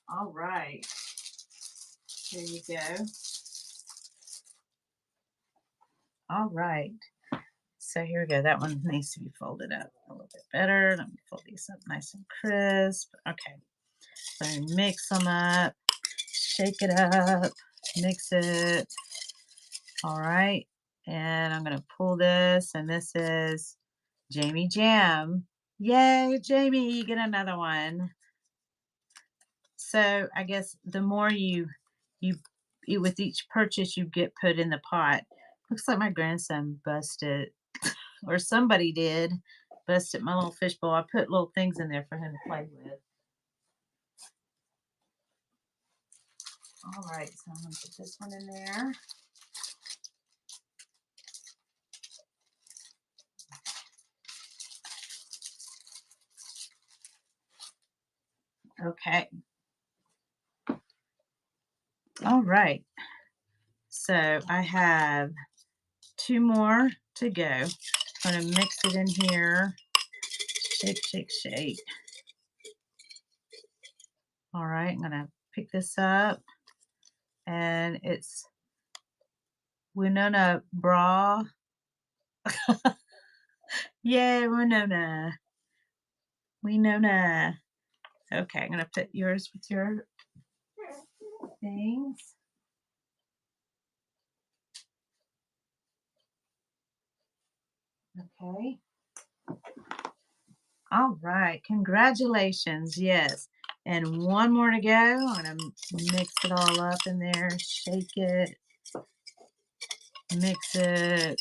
All right. There you go. All right. So here we go. That one needs to be folded up a little bit better. Let me fold these up nice and crisp. Okay. So mix them up, shake it up, mix it. All right. And I'm going to pull this, and this is Jamie Jam. Yay, Jamie, you get another one. So I guess the more you with each purchase you get put in the pot. Looks like my grandson busted, or somebody did, busted my little fishbowl. I put little things in there for him to play with. All right, so I'm going to put this one in there. Okay. All right. So I have two more to go. I'm going to mix it in here. Shake, shake, shake. All right. I'm going to pick this up. And it's Winona Bra. Yay, Winona. Winona. Okay, I'm going to put yours with your things. Okay. All right. Congratulations. Yes. And one more to go. I'm going to mix it all up in there, shake it, mix it,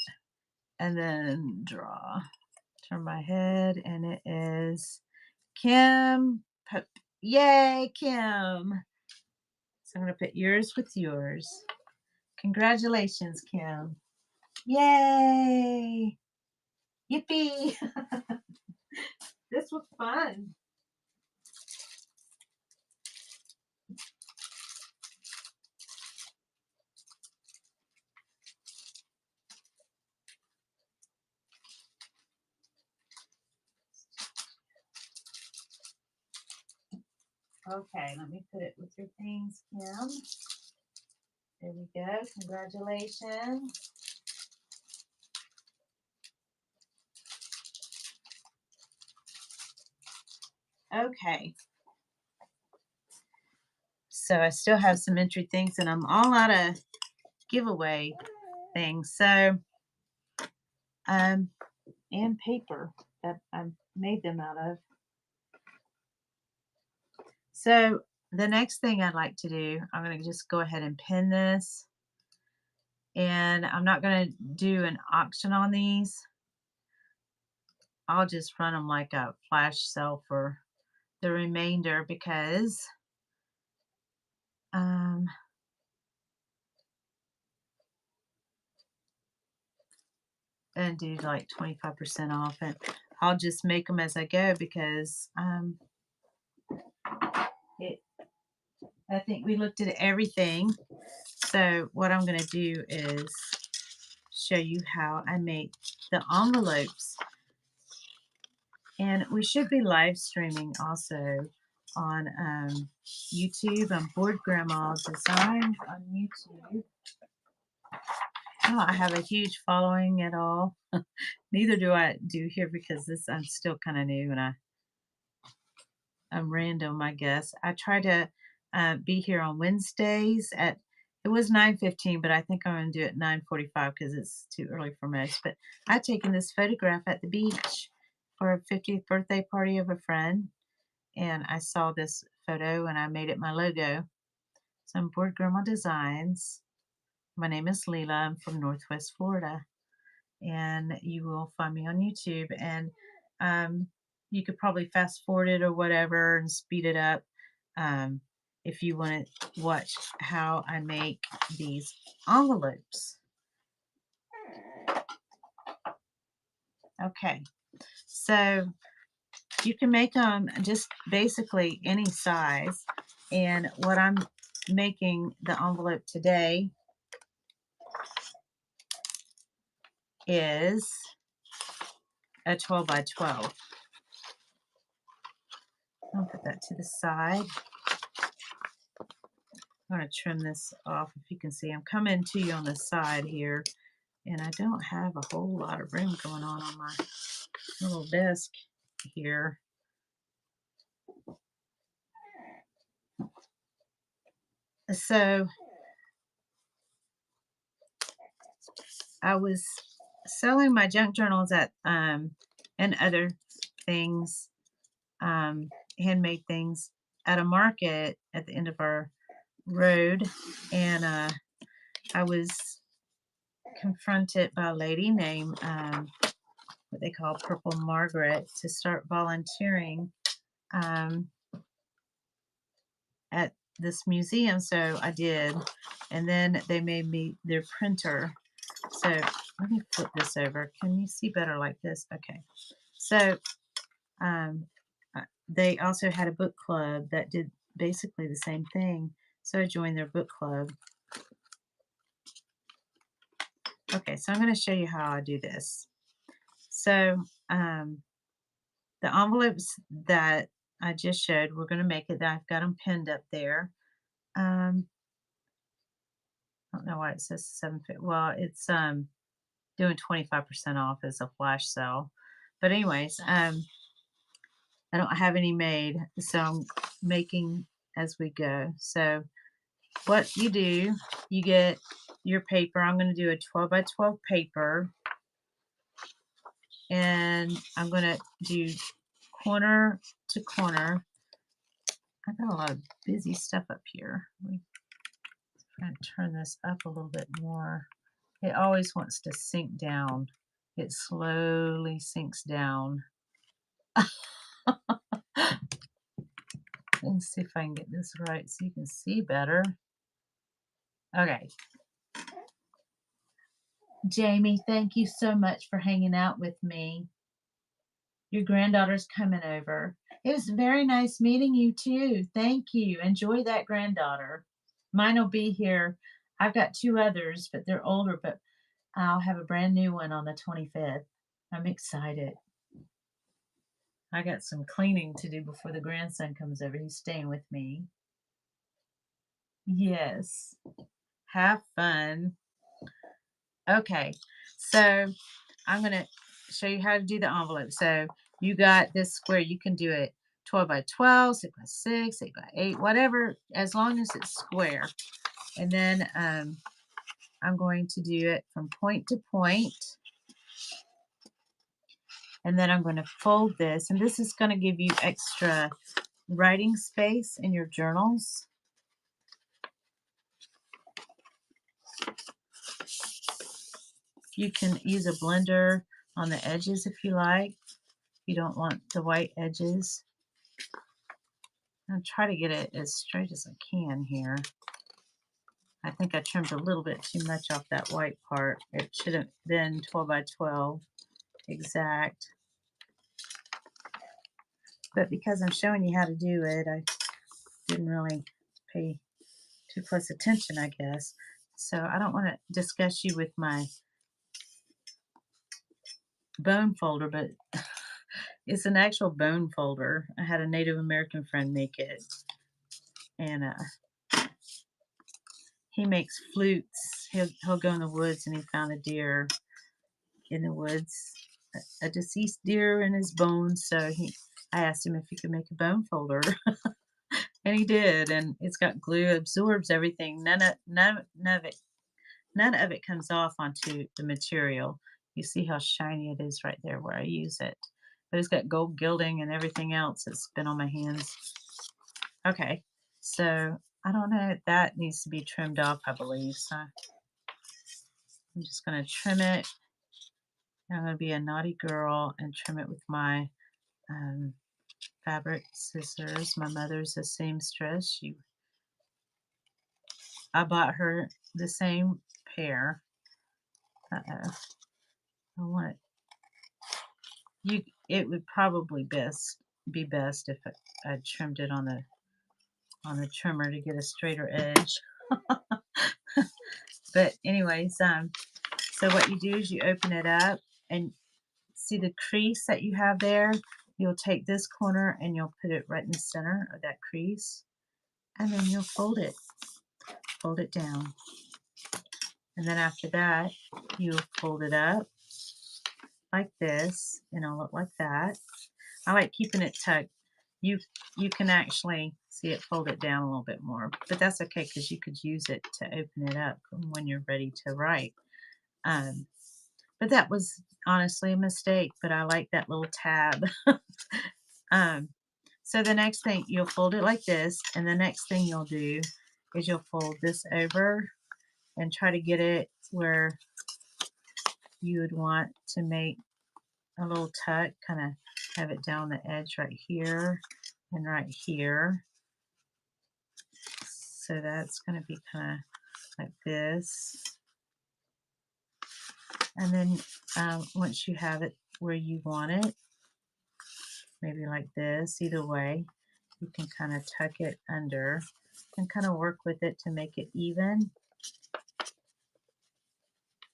and then draw. Turn my head, and it is Kim. Yay, Kim. So I'm going to put yours with yours. Congratulations, Kim. Yay. Yippee. This was fun. Okay, let me put it with your things, Kim. There we go. Congratulations. Okay. So I still have some entry things, and I'm all out of giveaway things. So, and paper that I made them out of. So the next thing I'd like to do, I'm going to just go ahead and pin this. And I'm not going to do an auction on these. I'll just run them like a flash sale for the remainder because and do like 25% off, and I'll just make them as I go because I think we looked at everything. So what I'm going to do is show you how I make the envelopes. And we should be live streaming also on YouTube. I'm Bored Grandma Design on YouTube. I have a huge following at all. Neither do I do here because I'm still kind of new and I'm random, I guess. I try to be here on Wednesdays at it was 9:15, but I think I'm going to do it 9:45 because it's too early for most. But I've taken this photograph at the beach for a 50th birthday party of a friend, and I saw this photo and I made it my logo. So I'm Bored Grandma Designs. My name is Leela. I'm from Northwest Florida, and you will find me on YouTube. And you could probably fast forward it or whatever and speed it up if you want to watch how I make these envelopes. Okay, so you can make them just basically any size. And what I'm making the envelope today is a 12 by 12. I'll put that to the side. I'm going to trim this off. If you can see, I'm coming to you on the side here, and I don't have a whole lot of room going on my little desk here. So I was selling my junk journals at and other things, handmade things at a market at the end of our road, and I was confronted by a lady named what they call Purple Margaret to start volunteering at this museum. So I did, and then they made me their printer. So let me flip this over. Can you see better like this? Okay. So they also had a book club that did basically the same thing. So I joined their book club. Okay, so I'm going to show you how I do this. So the envelopes that I just showed, we're going to make it. I've got them pinned up there. I don't know why it says 750. Well, it's doing 25% off as a flash sale. But anyways, I don't have any made, so I'm making as we go. So what you do, you get your paper. I'm going to do a 12 by 12 paper, and I'm going to do corner to corner. I've got a lot of busy stuff up here. I'm going to turn this up a little bit more. It always wants to sink down. It slowly sinks down. Let's see if I can get this right so you can see better. Okay. Jamie, thank you so much for hanging out with me. Your granddaughter's coming over. It was very nice meeting you too. Thank you. Enjoy that granddaughter. Mine will be here. I've got two others, but they're older, but I'll have a brand new one on the 25th. I'm excited. I got some cleaning to do before the grandson comes over. He's staying with me. Yes. Have fun. Okay. So I'm going to show you how to do the envelope. So you got this square. You can do it 12 by 12, 6 by 6, 8 by 8, whatever, as long as it's square. And then I'm going to do it from point to point. And then I'm going to fold this. And this is going to give you extra writing space in your journals. You can use a blender on the edges if you like. You don't want the white edges. I'll try to get it as straight as I can here. I think I trimmed a little bit too much off that white part. It should have been 12 by 12 exact. But because I'm showing you how to do it, I didn't really pay too close attention, I guess. So I don't want to discuss you with my bone folder, but it's an actual bone folder. I had a Native American friend make it. And he makes flutes. He'll go in the woods, and he found a deer in the woods, a deceased deer in his bones. So I asked him if he could make a bone folder, and he did. And it's got glue, absorbs everything. None of it comes off onto the material. You see how shiny it is right there where I use it. But it's got gold gilding and everything else that's been on my hands. Okay, so I don't know. That needs to be trimmed off, I believe. So I'm just going to trim it. I'm going to be a naughty girl and trim it with my fabric scissors. My mother's a seamstress. I bought her the same pair. Uh-oh. I want it. It would probably be best if I trimmed it on the trimmer to get a straighter edge. But anyways, so what you do is you open it up and see the crease that you have there. You'll take this corner and you'll put it right in the center of that crease, and then you'll fold it down. And then after that, you'll fold it up like this, and it'll look like that. I like keeping it tucked. You can actually see it fold it down a little bit more, but that's okay because you could use it to open it up when you're ready to write. But that was honestly a mistake, but I like that little tab. So the next thing, you'll fold it like this, and the next thing you'll do is you'll fold this over and try to get it where you would want to make a little tuck, kind of have it down the edge right here and right here. So that's going to be kind of like this. And then once you have it where you want it, maybe like this, either way, you can kind of tuck it under. and kind of work with it to make it even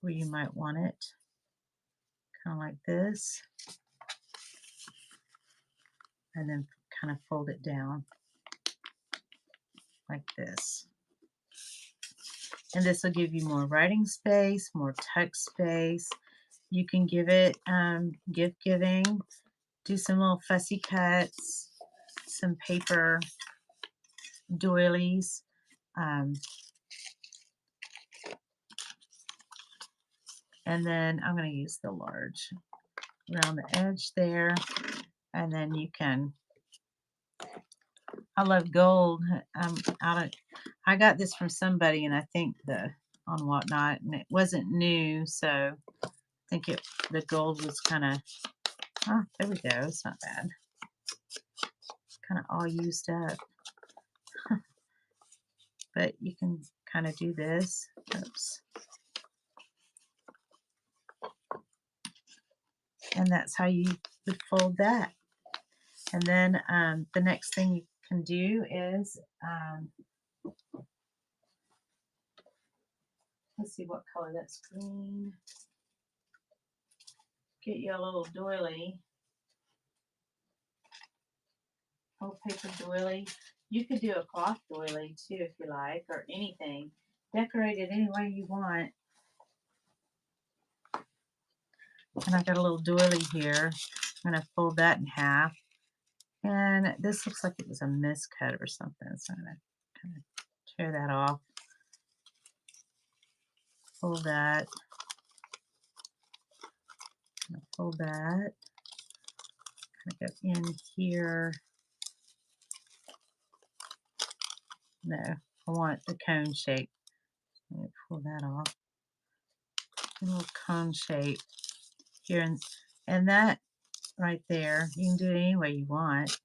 where you might want it, kind of like this, and then kind of fold it down like this. And this will give you more writing space, more text space. You can give it gift giving, do some little fussy cuts, some paper doilies. Um, and then I'm going to use the large around the edge there. And then you can, I love gold. I got this from somebody, and I think on Whatnot, and it wasn't new, so I think the gold was kind of, oh, there we go. It's not bad. Kind of all used up. But you can kind of do this. Oops. And that's how you would fold that. And then the next thing you can do is, let's see what color, that's green. Get you a little doily, little paper doily. You could do a cloth doily too if you like, or anything. Decorate it any way you want. And I got a little doily here. I'm going to fold that in half. And this looks like it was a miscut or something, so I'm going to kind of tear that off. Fold that. I'm going to fold that. Kind of go in here. No, I want the cone shape. Let me pull that off. A little cone shape here, and that right there, you can do it any way you want.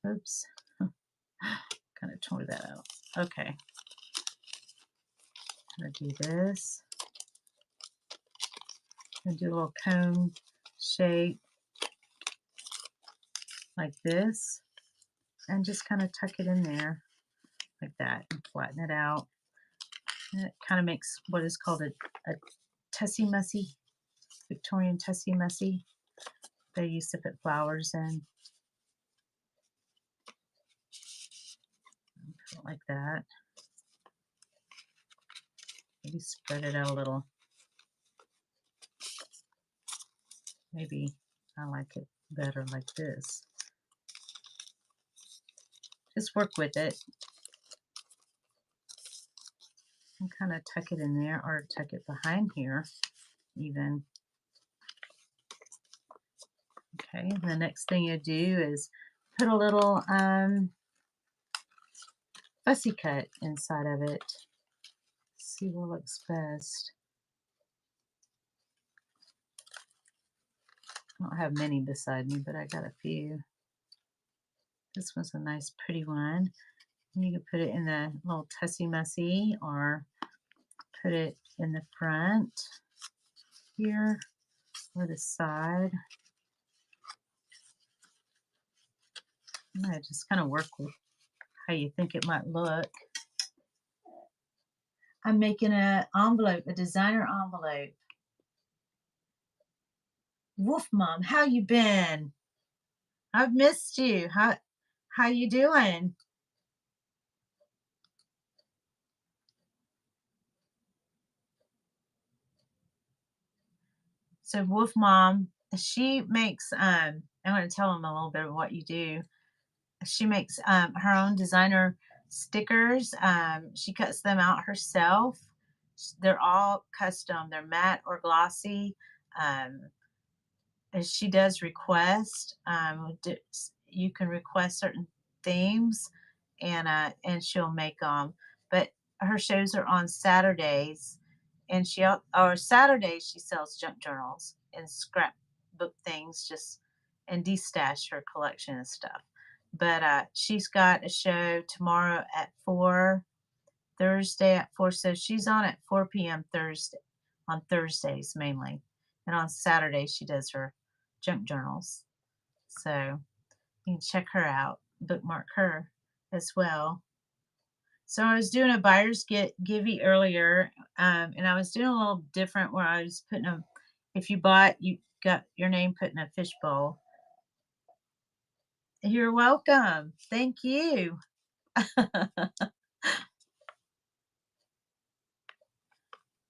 Oops, kind of tore that out. Okay, I'm gonna do this. I'm gonna do a little cone shape like this, and just kind of tuck it in there like that and flatten it out. And it kind of makes what is called a tussie mussy, Victorian tussie mussy. They used to put flowers in. Put it like that. Maybe spread it out a little. Maybe I like it better like this. Just work with it. And kind of tuck it in there, or tuck it behind here even. Okay, the next thing you do is put a little fussy cut inside of it. See what looks best. I don't have many beside me, but I got a few. This one's a nice pretty one. You can put it in the little tussie mussy, or put it in the front here or the side. I just kind of work with how you think it might look. I'm making an envelope, a designer envelope. Woof Mom, how you been? I've missed you. How you doing? So Wolf Mom, she makes I'm going to tell them a little bit of what you do. She makes her own designer stickers. She cuts them out herself. They're all custom. They're matte or glossy. Um, and she does request. You can request certain themes, and she'll make them. But her shows are on Saturdays, and or Saturdays she sells junk journals and scrapbook things, just and destash her collection and stuff. But she's got a show tomorrow at 4, Thursday at 4. So she's on at 4 p.m. Thursday, on Thursdays mainly. And on Saturdays she does her junk journals. So you can check her out, bookmark her as well. So I was doing a buyer's get givey earlier, and I was doing a little different where I was putting a if you bought, you got your name put in a fishbowl. You're welcome. Thank you.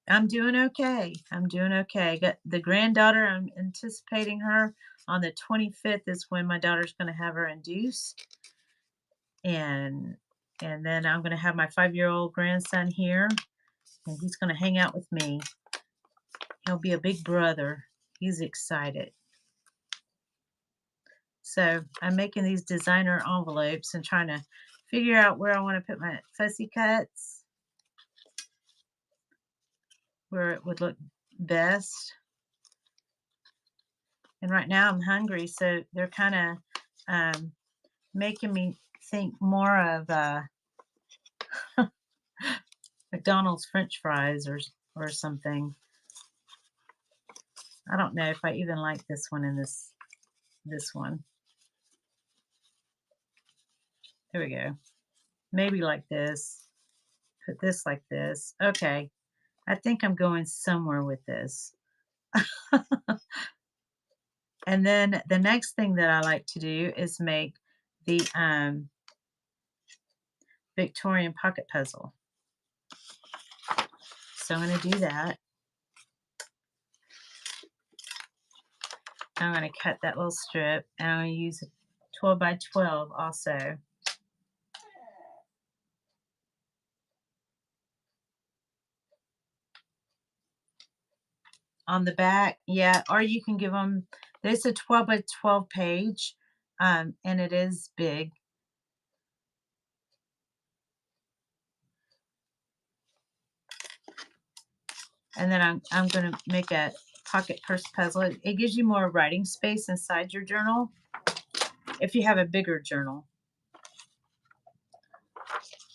I'm doing okay. I'm doing okay. Got the granddaughter, I'm anticipating her on the 25th is when my daughter's gonna have her induced, and then I'm gonna have my 5-year-old grandson here, and he's gonna hang out with me. He'll be a big brother. He's excited. So I'm making these designer envelopes and trying to figure out where I want to put my fussy cuts, where it would look best. And right now I'm hungry, so they're kind of making me think more of McDonald's French fries or something. I don't know if I even like this one and this one. There we go. Maybe like this. Put this like this. Okay. I think I'm going somewhere with this. And then the next thing that I like to do is make the Victorian pocket puzzle. So I'm going to do that. I'm going to cut that little strip, and I'm going to use a 12 by 12 also. On the back, yeah, or you can give them, there's a 12 by 12 page, and it is big. And then I'm going to make a pocket purse puzzle. It gives you more writing space inside your journal if you have a bigger journal.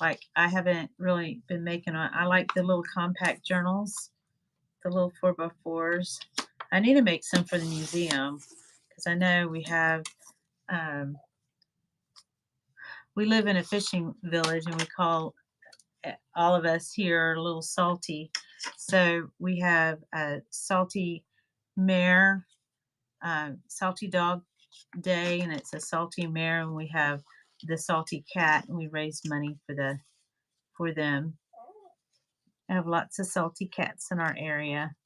Like I haven't really been making I like the little compact journals, the little 4x4s. I need to make some for the museum because I know we live in a fishing village, and we call all of us here a little salty. So we have a salty mare, salty dog day, and it's a salty mare, and we have the salty cat, and we raise money for them. I have lots of salty cats in our area.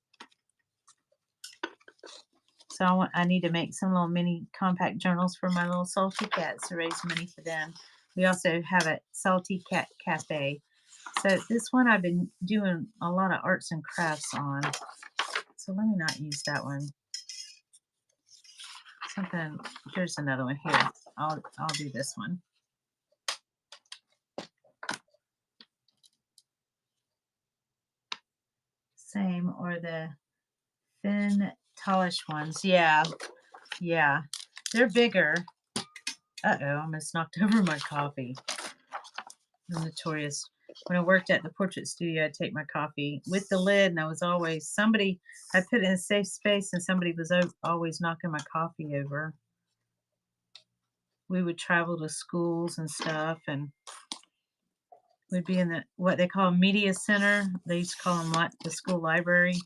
So I need to make some little mini compact journals for my little salty cats to raise money for them. We also have a salty cat cafe. So this one I've been doing a lot of arts and crafts on. So let me not use that one. Something, here's another one here. I'll do this one. Same, or the thin, tallish ones. Yeah, yeah. They're bigger. Uh-oh, I almost knocked over my coffee. I'm notorious. When I worked at the portrait studio, I'd take my coffee with the lid, and I was always I put it in a safe space, and somebody was always knocking my coffee over. We would travel to schools and stuff, and we'd be in what they call media center. They used to call them like the school library.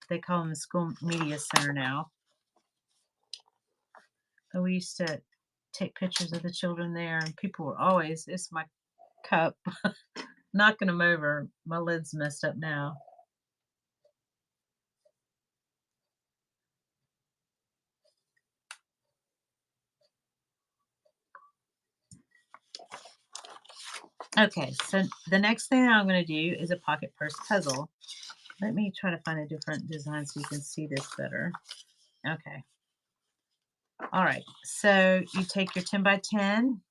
They call them the school media center now. But we used to take pictures of the children there, and people were always, it's my cup, knocking them over. My lid's messed up now. Okay, so the next thing I'm going to do is a pocket purse puzzle. Let me try to find a different design so you can see this better. Okay. All right, so you take your 10 by 10.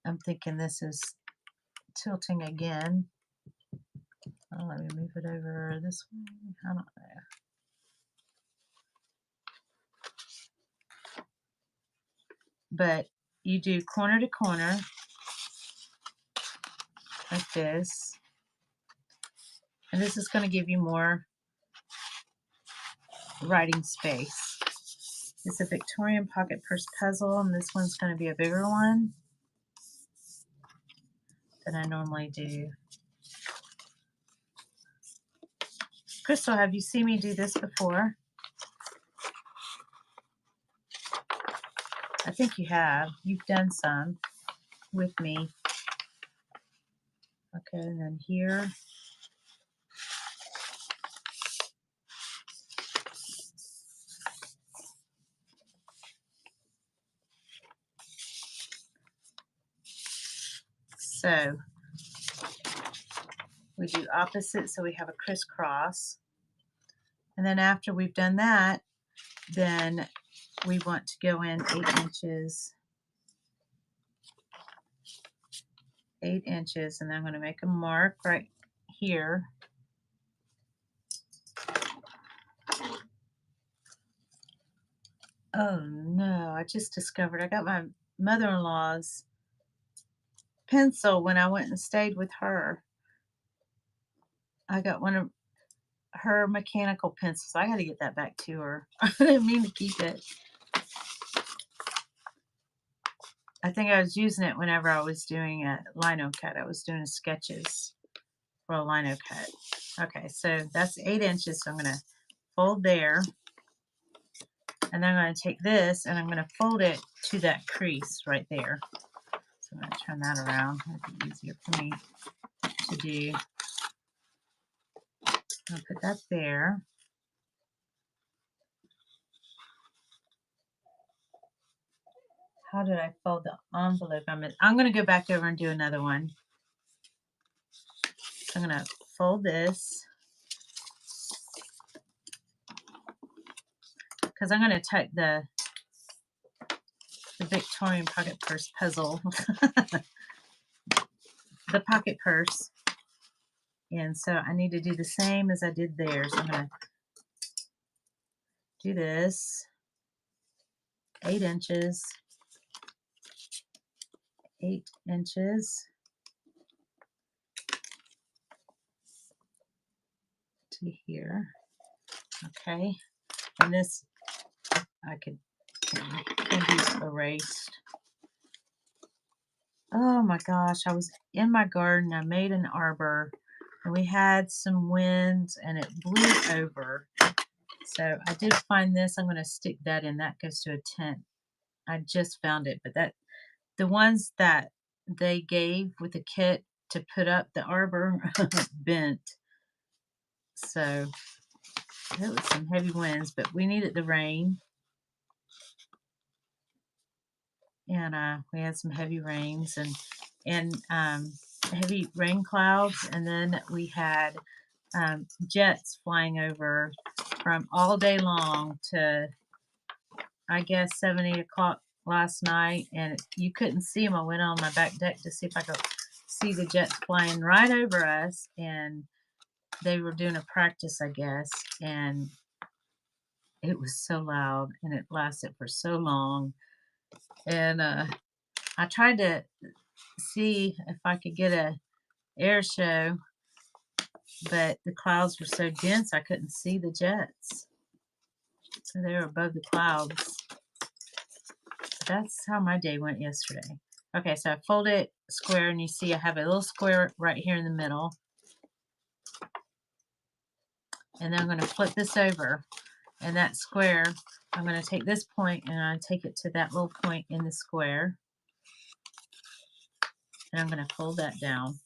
I'm thinking this is tilting again. Oh, let me move it over this way. I don't know. But you do corner to corner like this. And this is going to give you more writing space. It's a Victorian pocket purse puzzle, and this one's going to be a bigger one. than I normally do. Crystal, have you seen me do this before? I think you have. You've done some with me. Okay, and then here. So we do opposite, so we have a crisscross. And then after we've done that, then we want to go in 8 inches. 8 inches, and I'm going to make a mark right here. Oh no, I just discovered I got my mother-in-law's pencil when I went and stayed with her. I got one of her mechanical pencils. I got to get that back to her. I didn't mean to keep it. I think I was using it whenever I was doing a lino cut. I was doing sketches for a lino cut. Okay, so that's 8 inches. So I'm going to fold there. And then I'm going to take this and I'm going to fold it to that crease right there. So I'm going to turn that around. It'll be easier for me to do. I'll put that there. How did I fold the envelope? I'm going to go back over and do another one. So I'm going to fold this because I'm going to tuck the Victorian pocket purse puzzle, the pocket purse. And so I need to do the same as I did there. So I'm going to do this, 8 inches, 8 inches to here. Okay. And this, I could be erased. Oh my gosh, I was in my garden. I made an arbor and we had some winds and it blew over. So I did find this. I'm going to stick that in. That goes to a tent. I just found it, but the ones that they gave with the kit to put up the arbor bent. So it was some heavy winds, but we needed the rain. And we had some heavy rains and heavy rain clouds, and then we had jets flying over from all day long to, I guess, 7, 8 o'clock last night, and you couldn't see them. I went on my back deck to see if I could see the jets flying right over us, and they were doing a practice, I guess, and it was so loud, and it lasted for so long. And I tried to see if I could get a air show, but the clouds were so dense I couldn't see the jets. So they were above the clouds. That's how my day went yesterday. Okay, so I fold it square, and you see I have a little square right here in the middle. And then I'm going to flip this over, and that square, I'm going to take this point and I take it to that little point in the square. And I'm going to fold that down.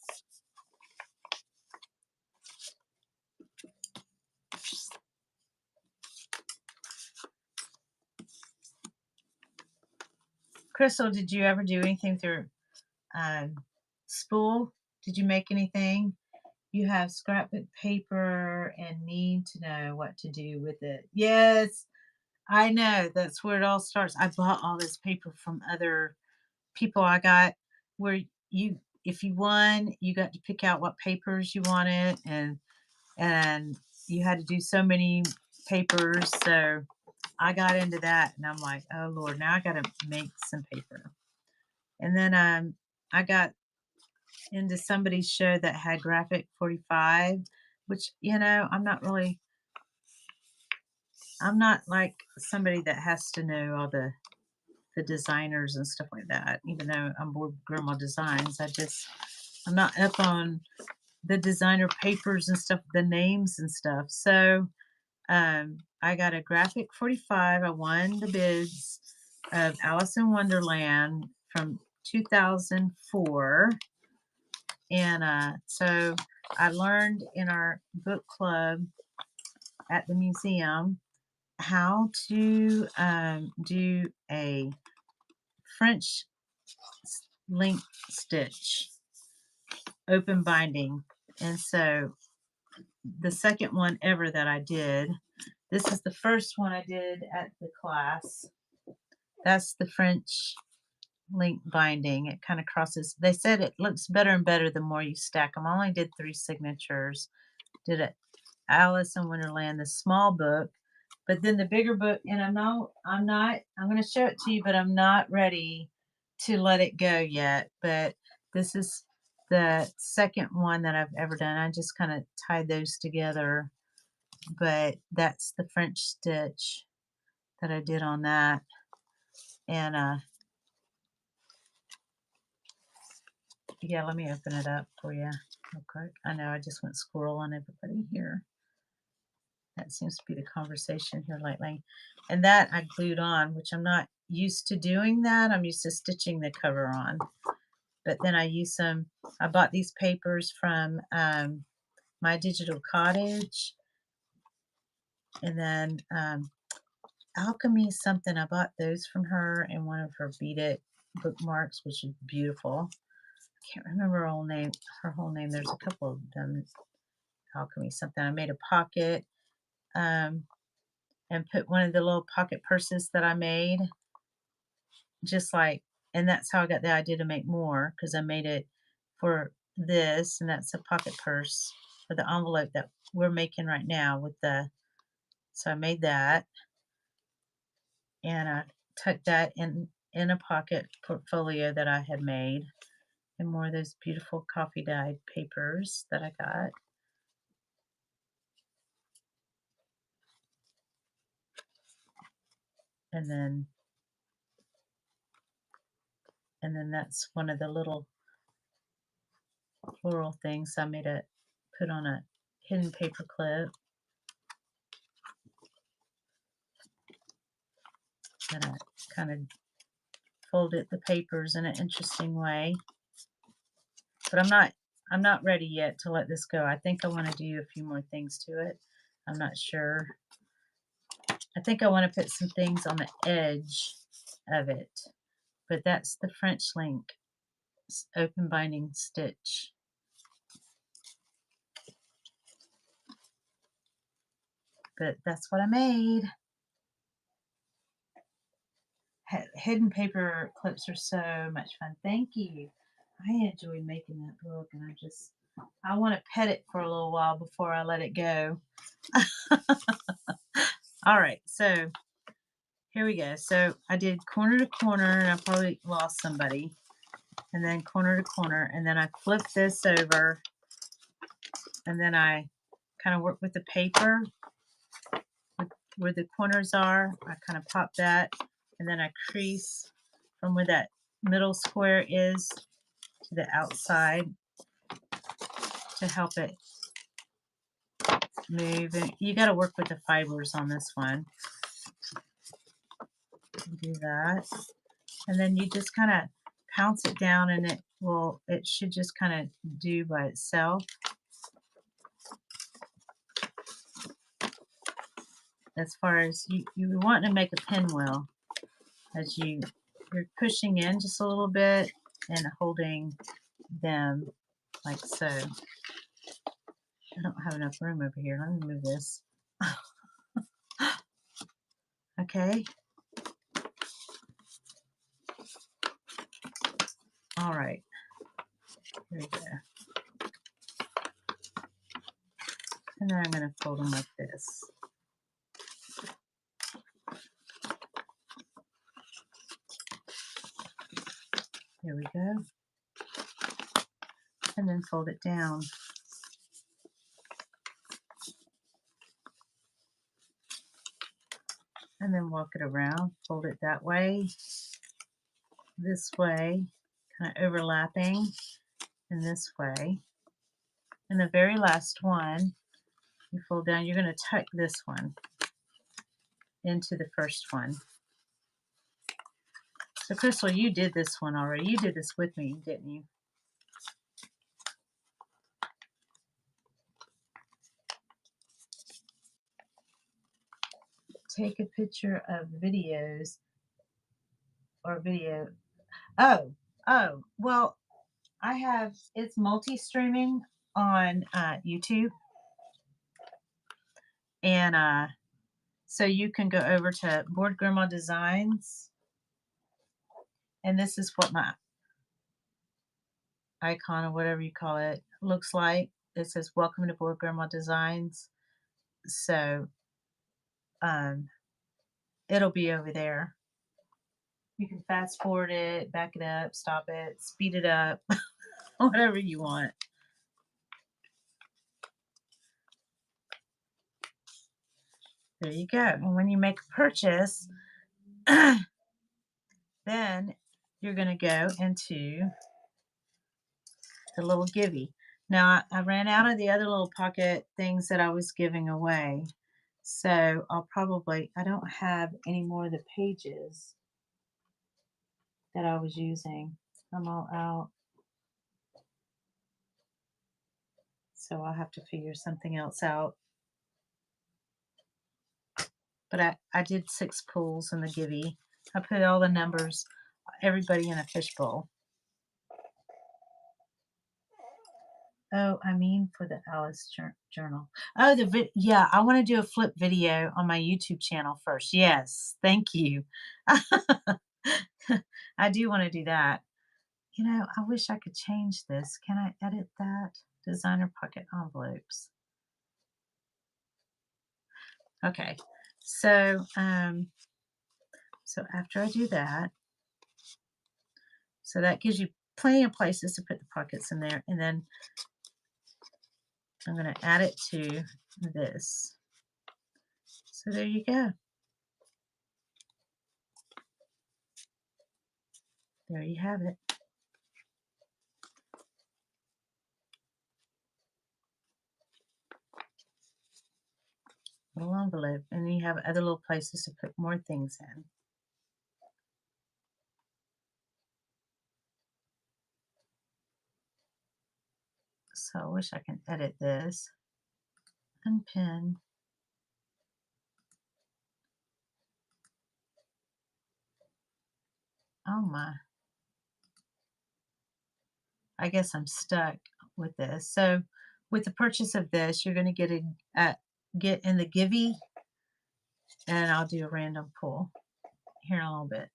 Crystal, did you ever do anything through spool? Did you make anything? You have scrapbook paper and need to know what to do with it. Yes, I know. That's where it all starts. I bought all this paper from other people. I got where if you won, you got to pick out what papers you wanted, and you had to do so many papers. So I got into that, and I'm like, oh Lord, now I got to make some paper. And then I got into somebody's show that had graphic 45, which, I'm not like somebody that has to know all the designers and stuff like that, even though I'm bored with Grandma Designs. I just I'm not up on the designer papers and stuff, the names and stuff. So I got a graphic 45. I won the bids of Alice in Wonderland from 2004. And so I learned in our book club at the museum how to do a French link stitch open binding. And so the second one ever that I did, this is the first one I did at the class. That's the French link binding. It kind of crosses. They said it looks better and better the more you stack them. I only did 3 signatures. Did it Alice in Wonderland, the small book, but then the bigger book, and I'm going to show it to you, but I'm not ready to let it go yet. But this is the second one that I've ever done. I just kind of tied those together, but that's the French stitch that I did on that. And yeah, let me open it up for you real quick. I know I just went squirrel on everybody here. That seems to be the conversation here lately. And that I glued on, which I'm not used to doing that. I'm used to stitching the cover on. But then I use some, I bought these papers from My Digital Cottage. And then Alchemy something, I bought those from her and one of her Beat It bookmarks, which is beautiful. I can't remember her whole name. There's a couple of them. Alchemy something. I made a pocket. And put one of the little pocket purses that I made, just like, and that's how I got the idea to make more, because I made it for this, and that's a pocket purse for the envelope that we're making right now with the, so I made that, and I tucked that in a pocket portfolio that I had made, and more of those beautiful coffee dyed papers that I got. And then that's one of the little floral things I made a put on a hidden paper clip. And I kind of folded the papers in an interesting way. But I'm not ready yet to let this go. I think I want to do a few more things to it. I'm not sure. I think I want to put some things on the edge of it. But that's the French link open binding stitch. But that's what I made. Hidden paper clips are so much fun. Thank you. I enjoyed making that book, and I want to pet it for a little while before I let it go. All right, so here we go. So I did corner to corner, and I probably lost somebody, and then corner to corner, and then I flipped this over, and then I kind of work with the paper where the corners are. I kind of pop that, and then I crease from where that middle square is to the outside to help it move. And you got to work with the fibers on this one. Do that, and then you just kind of pounce it down, and it should just kind of do by itself. As far as you want to make a pinwheel, as you're pushing in just a little bit and holding them like so. I don't have enough room over here. Let me move this. Okay. All right. Here we go. And then I'm going to fold them like this. Here we go. And then fold it down. And then walk it around, fold it that way, this way, kind of overlapping, in this way. And the very last one, you fold down, you're going to tuck this one into the first one. So Crystal, you did this one already. You did this with me, didn't you? Take a picture of videos or video. Oh, well, I have, it's multi-streaming on YouTube. And so you can go over to Board Grandma Designs. And this is what my icon, or whatever you call it, looks like. It says, welcome to Board Grandma Designs. So it'll be over there. You can fast forward it, back it up, stop it, speed it up, whatever you want. There you go. And when you make a purchase, then you're going to go into the little givey. Now, I ran out of the other little pocket things that I was giving away. So I'll probably, I don't have any more of the pages that I was using. I'm all out. So I'll have to figure something else out. But I did 6 pulls in the givey. I put all the numbers, everybody in a fishbowl. Oh, I mean for the Alice journal. Oh, yeah, I want to do a flip video on my YouTube channel first. Yes, thank you. I do want to do that. You know, I wish I could change this. Can I edit that? Designer pocket envelopes. Okay, so so after I do that, so that gives you plenty of places to put the pockets in there, and then I'm going to add it to this. So there you go. There you have it. Little envelope, and then you have other little places to put more things in. So I wish I can edit this. Unpin. Oh my. I guess I'm stuck with this. So with the purchase of this, you're going to get in the givey, and I'll do a random pull here in a little bit.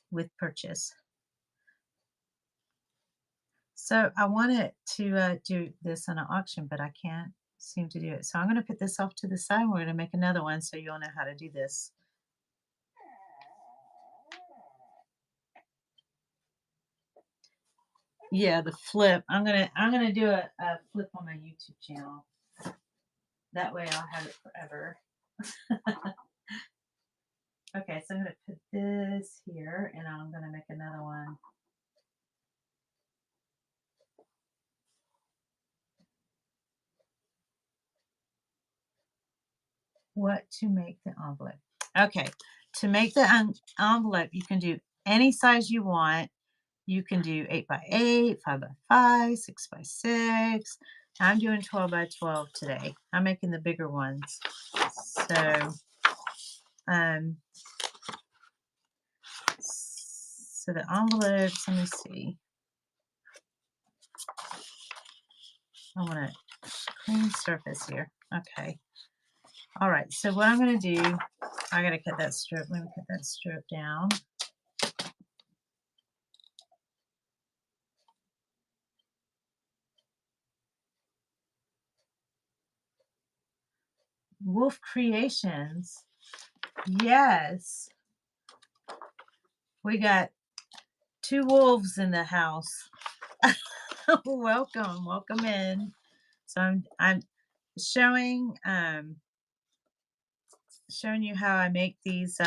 With purchase. So I wanted to do this on an auction, but I can't seem to do it. So I'm going to put this off to the side. We're going to make another one so you'll know how to do this. Yeah, the flip. I'm gonna do a flip on my YouTube channel. That way I'll have it forever. Okay, so I'm gonna put this here, and I'm gonna make another one. What to make the envelope? Okay, to make the envelope, you can do any size you want. You can do 8 by 8, 5 by 5, 6 by 6. I'm doing 12 by 12 today. I'm making the bigger ones. So, so the envelopes, let me see. I want a clean surface here. Okay. All right. So what I'm going to do, I got to cut that strip. Let me cut that strip down. Wolf Creations. Yes. We got 2 wolves in the house. Welcome in. So I'm showing showing you how I make these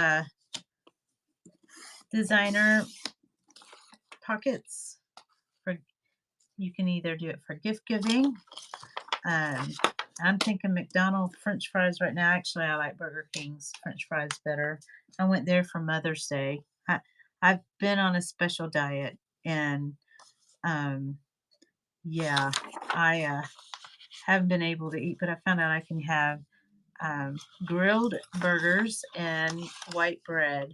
designer pockets. For you can either do it for gift giving. Um, I'm thinking McDonald's French fries right now. Actually, I like Burger King's French fries better. I went there for Mother's Day. I've been on a special diet, and um, yeah, I haven't been able to eat, but I found out I can have um, grilled burgers and white bread.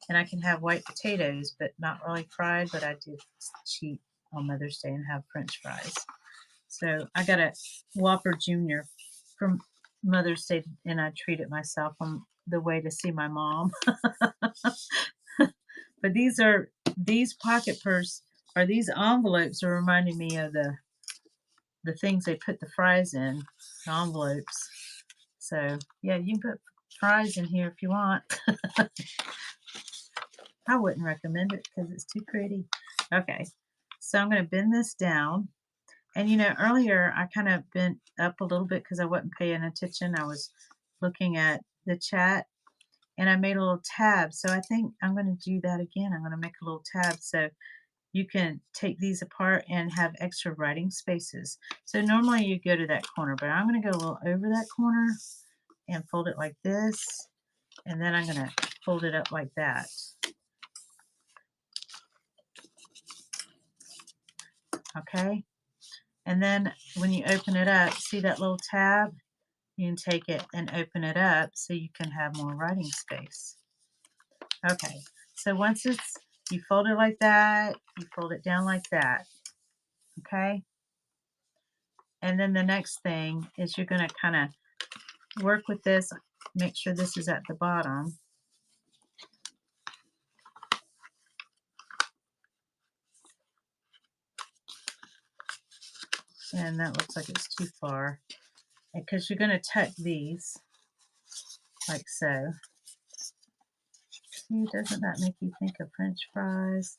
And I can have white potatoes, but not really fried, but I do cheat on Mother's Day and have French fries. So I got a Whopper Junior from Mother's Day, and I treated myself on the way to see my mom. But these pocket purse or these envelopes are reminding me of the things they put the fries in, the envelopes. So yeah, you can put fries in here if you want. I wouldn't recommend it because it's too pretty. Okay, so I'm going to bend this down. And earlier I kind of bent up a little bit because I wasn't paying attention. I was looking at the chat and I made a little tab. So I think I'm going to do that again. I'm going to make a little tab so you can take these apart and have extra writing spaces. So normally you go to that corner, but I'm going to go a little over that corner and fold it like this. And then I'm going to fold it up like that. Okay. And then when you open it up, see that little tab? You can take it and open it up so you can have more writing space. Okay, so once you fold it like that, you fold it down like that, okay? And then the next thing is you're gonna kind of work with this, make sure this is at the bottom. And that looks like it's too far. Because you're gonna tuck these like so. See, doesn't that make you think of French fries?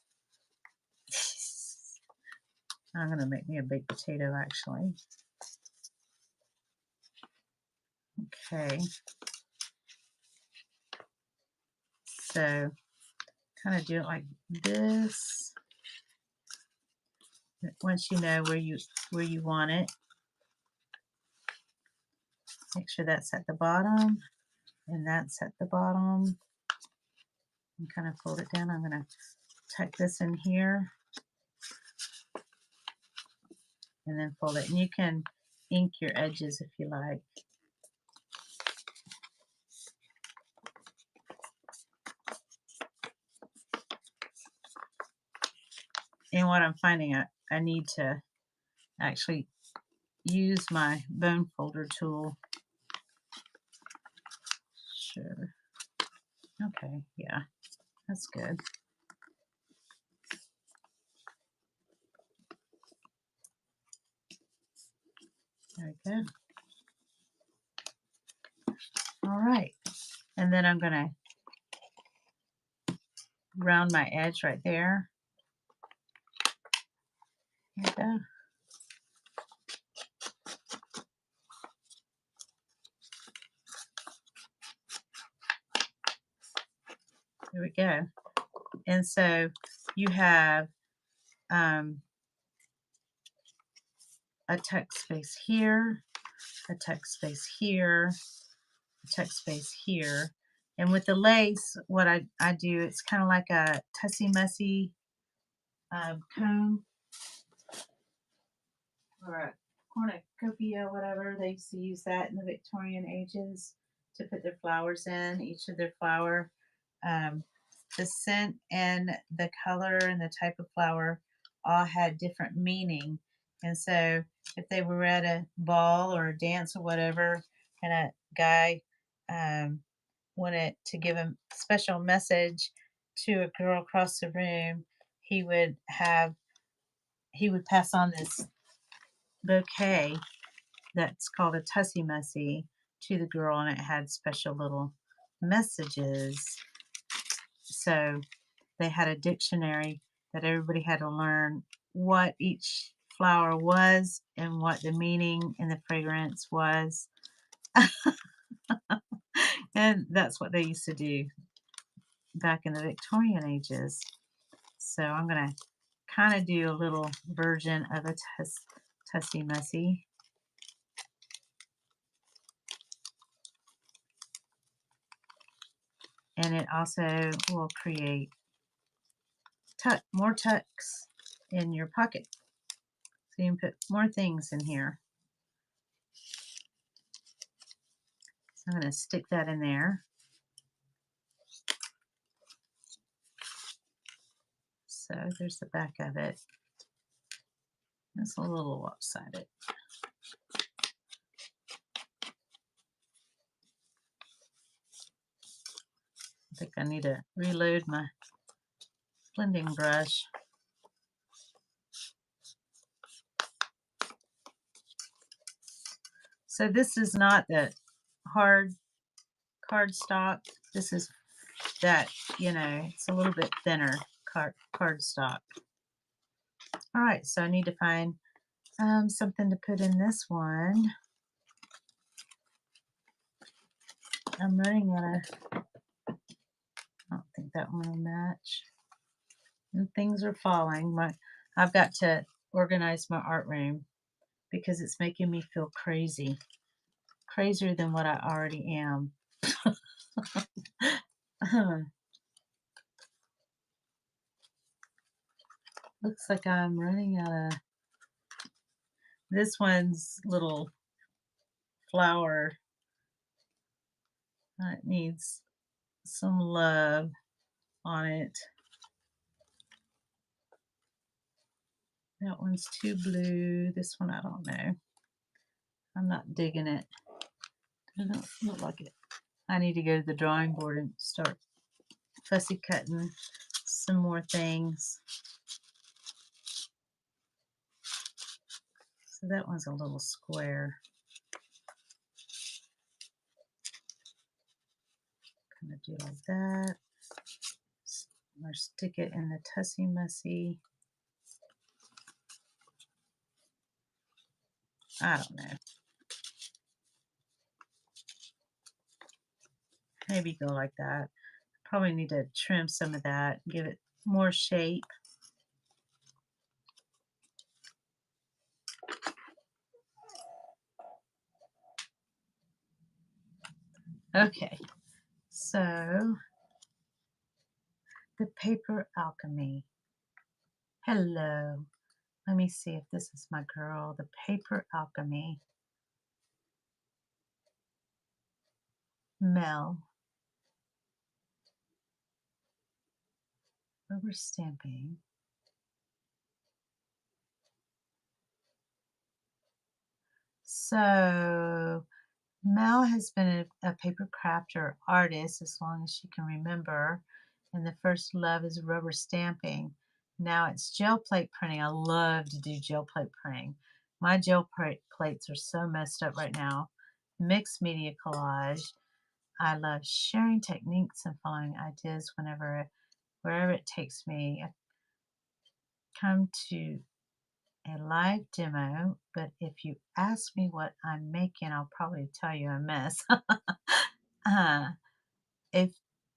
I'm gonna make me a baked potato actually. Okay. So kind of do it like this. Once you know where you want it, make sure that's at the bottom and that's at the bottom. And kind of fold it down. I'm going to tuck this in here and then fold it. And you can ink your edges if you like. And what I'm finding, I need to actually use my bone folder tool. Sure. Okay, yeah, that's good. There we go. All right. And then I'm going to round my edge right there. There we go. There we go. And so you have a text space here, a text space here, a text space here. And with the lace, what I do, it's kind of like a tussy-mussy comb or a cornucopia, whatever. They used to use that in the Victorian ages to put their flowers in, each of their flower. The scent and the color and the type of flower all had different meaning. And so if they were at a ball or a dance or whatever, and a guy wanted to give a special message to a girl across the room, he would pass on this bouquet that's called a tussy mussy to the girl, and it had special little messages. So they had a dictionary that everybody had to learn what each flower was and what the meaning and the fragrance was. And that's what they used to do back in the Victorian ages. So I'm going to kind of do a little version of a Tussie Mussy. And it also will create more tucks in your pocket. So you can put more things in here. So I'm going to stick that in there. So there's the back of it. It's a little lopsided. I think I need to reload my blending brush. So this is not the hard cardstock. This is that, it's a little bit thinner cardstock. All right, so I need to find something to put in this one. I'm running out of, I don't think that one will match. And things are falling. I've got to organize my art room because it's making me feel crazy. Crazier than what I already am. Looks like I'm running out of this one's little flower. It needs some love on it. That one's too blue. This one, I don't know. I'm not digging it. Doesn't look like it. I need to go to the drawing board and start fussy cutting some more things. So that one's a little square. Kind of do like that. Or stick it in the Tussie Mussy. I don't know. Maybe go like that. Probably need to trim some of that, give it more shape. Okay, so the paper alchemy. Hello. Let me see if this is my girl, the paper alchemy. Mel. Rubber stamping. So Mel has been a paper crafter artist as long as she can remember. And the first love is rubber stamping. Now it's gel plate printing. I love to do gel plate printing. My gel plates are so messed up right now. Mixed media collage. I love sharing techniques and following ideas wherever it takes me. I come to a live demo, but if you ask me what I'm making, I'll probably tell you a mess. If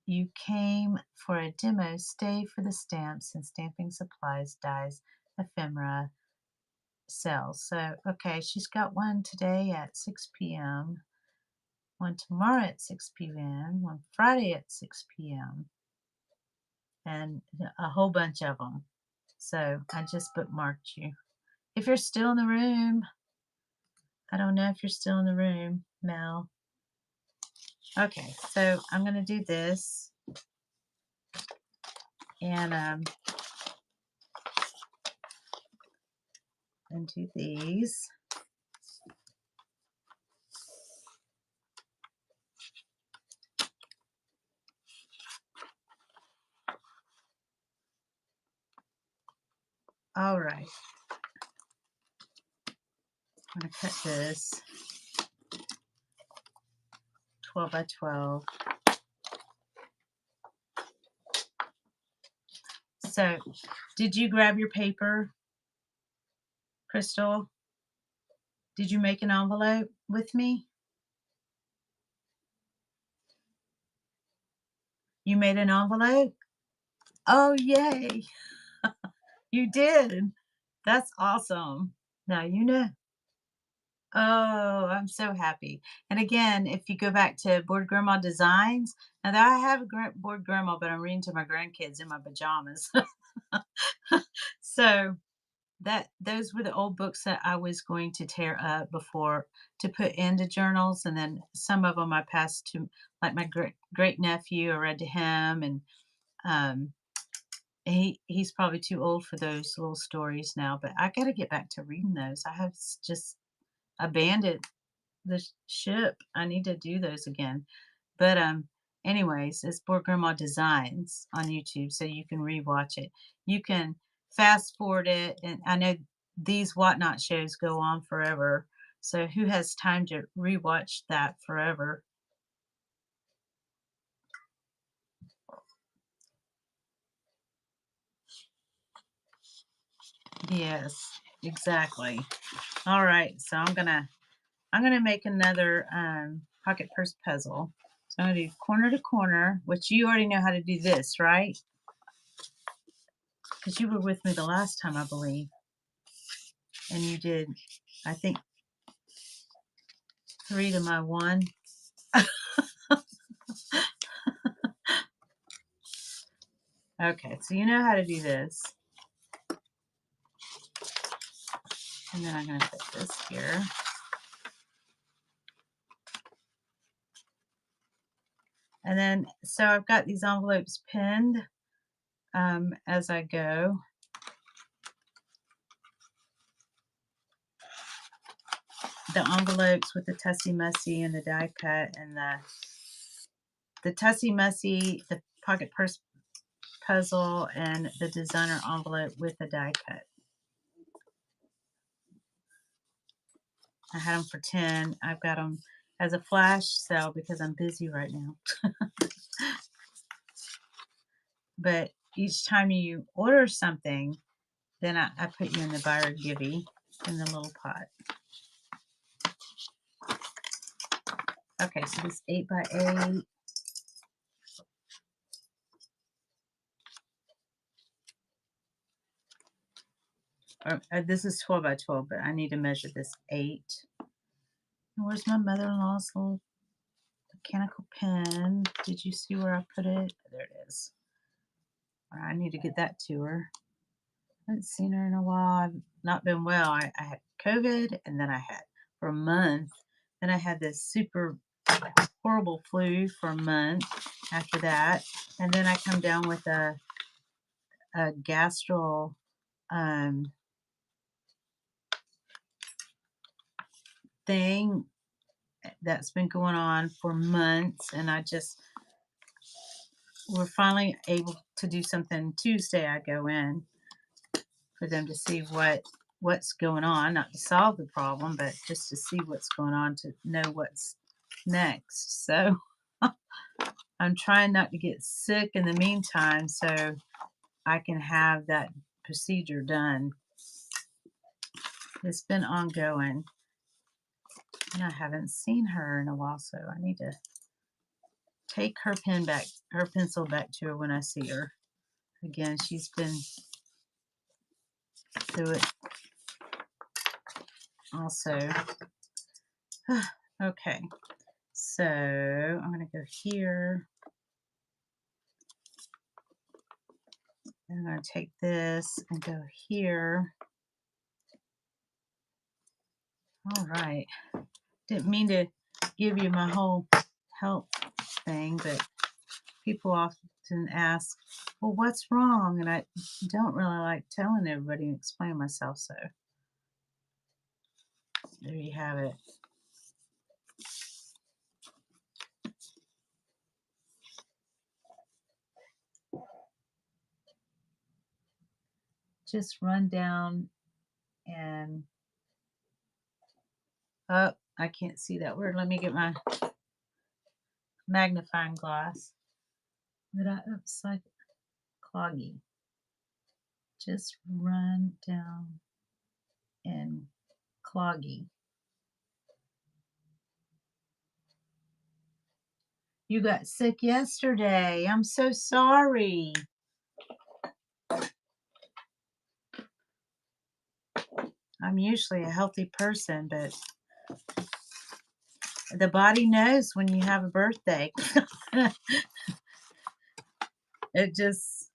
you came for a demo, stay for the stamps and stamping supplies, dies, ephemera, sells. So, okay, she's got one today at 6 p.m., one tomorrow at 6 p.m., one Friday at 6 p.m., and a whole bunch of them. So I just bookmarked you. If you're still in the room, I don't know if you're still in the room, Mel. Okay, so I'm going to do this. And do these. All right. I'm going to cut this 12 by 12. So, did you grab your paper, Crystal? Did you make an envelope with me? You made an envelope? Oh, yay. You did. That's awesome. Now you know. Oh, I'm so happy. And again, if you go back to Board Grandma Designs, now that I have a Board Grandma, but I'm reading to my grandkids in my pajamas. So that those were the old books that I was going to tear up before to put into journals, and then some of them I passed to like my great nephew. I read to him, and um, he's probably too old for those little stories now. But I got to get back to reading those. I have just abandoned the ship. I need to do those again. But anyways, it's Board Grandma Designs on YouTube, so you can rewatch it. You can fast forward it, and I know these whatnot shows go on forever. So who has time to rewatch that forever? Yes, exactly. All right, so I'm gonna make another pocket purse puzzle. So I'm gonna do corner to corner, which you already know how to do this, right? Because you were with me the last time, I believe, and you did, I think, three to my one. Okay, so you know how to do this. And then I'm going to put this here. And then, so I've got these envelopes pinned as I go. The envelopes with the Tussie Mussy and the die cut, and the Tussie Mussy, the pocket purse puzzle, and the designer envelope with the die cut. I had them for 10. I've got them as a flash sale because I'm busy right now. But each time you order something, then I put you in the buyer givey in the little pot. Okay, so this 8 by 8. This is 12 by 12, but I need to measure this 8. And where's my mother-in-law's little mechanical pen? Did you see where I put it? There it is. I need to get that to her. I haven't seen her in a while. I've not been well. I had COVID, and then I had for a month. Then I had this super horrible flu for a month after that. And then I come down with a gastral thing that's been going on for months, and we're finally able to do something Tuesday. I go in for them to see what's going on, not to solve the problem, but just to see what's going on, to know what's next. So I'm trying not to get sick in the meantime so I can have that procedure done. It's been ongoing, and I haven't seen her in a while, so I need to take her pencil back to her when I see her. Again, she's been through it also. Okay, so I'm going to go here. And I'm going to take this and go here. All right. Didn't mean to give you my whole health thing, but people often ask, well, what's wrong? And I don't really like telling everybody and explaining myself, so there you have it. Just run down and, oh, I can't see that word. Let me get my magnifying glass. Oops, like cloggy. Just run down and cloggy. You got sick yesterday. I'm so sorry. I'm usually a healthy person, but the body knows when you have a birthday. It just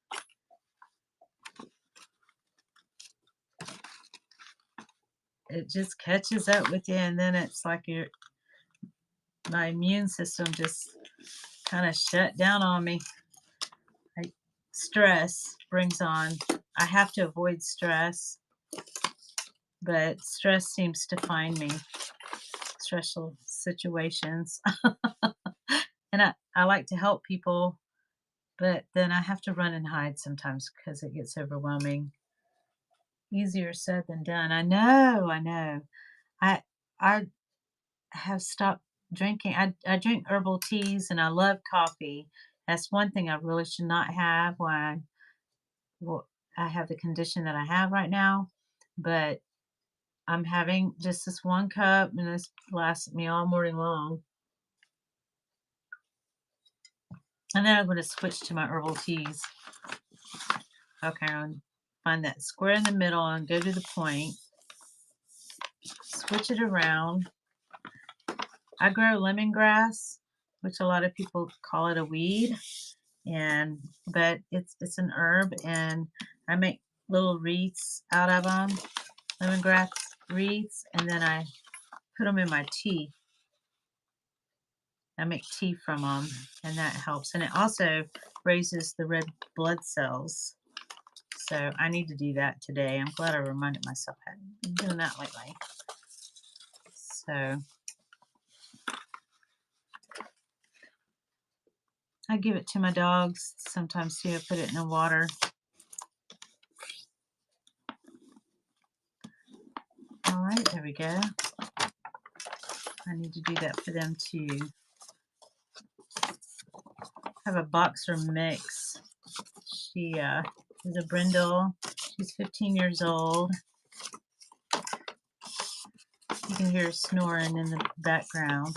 it just catches up with you, and then it's like my immune system just kind of shut down on me. Stress brings on. I have to avoid stress, but stress seems to find me. Stressful situations. And I like to help people, but then I have to run and hide sometimes because it gets overwhelming. Easier said than done. I know, I know. I have stopped drinking. I drink herbal teas and I love coffee. That's one thing I really should not have when well, I have the condition that I have right now. But I'm having just this one cup and this lasts me all morning long. And then I'm going to switch to my herbal teas. Okay, I'm gonna find that square in the middle and go to the point. Switch it around. I grow lemongrass, which a lot of people call it a weed, and but it's an herb, and I make little wreaths out of them, lemongrass wreaths, and then I put them in my tea. I make tea from them, and that helps. And it also raises the red blood cells. So I need to do that today. I'm glad I reminded myself I hadn't been doing that lately. So I give it to my dogs sometimes too. I put it in the water. All right, there we go. I need to do that for them too. I have a boxer mix. She is a brindle. She's 15 years old. You can hear her snoring in the background.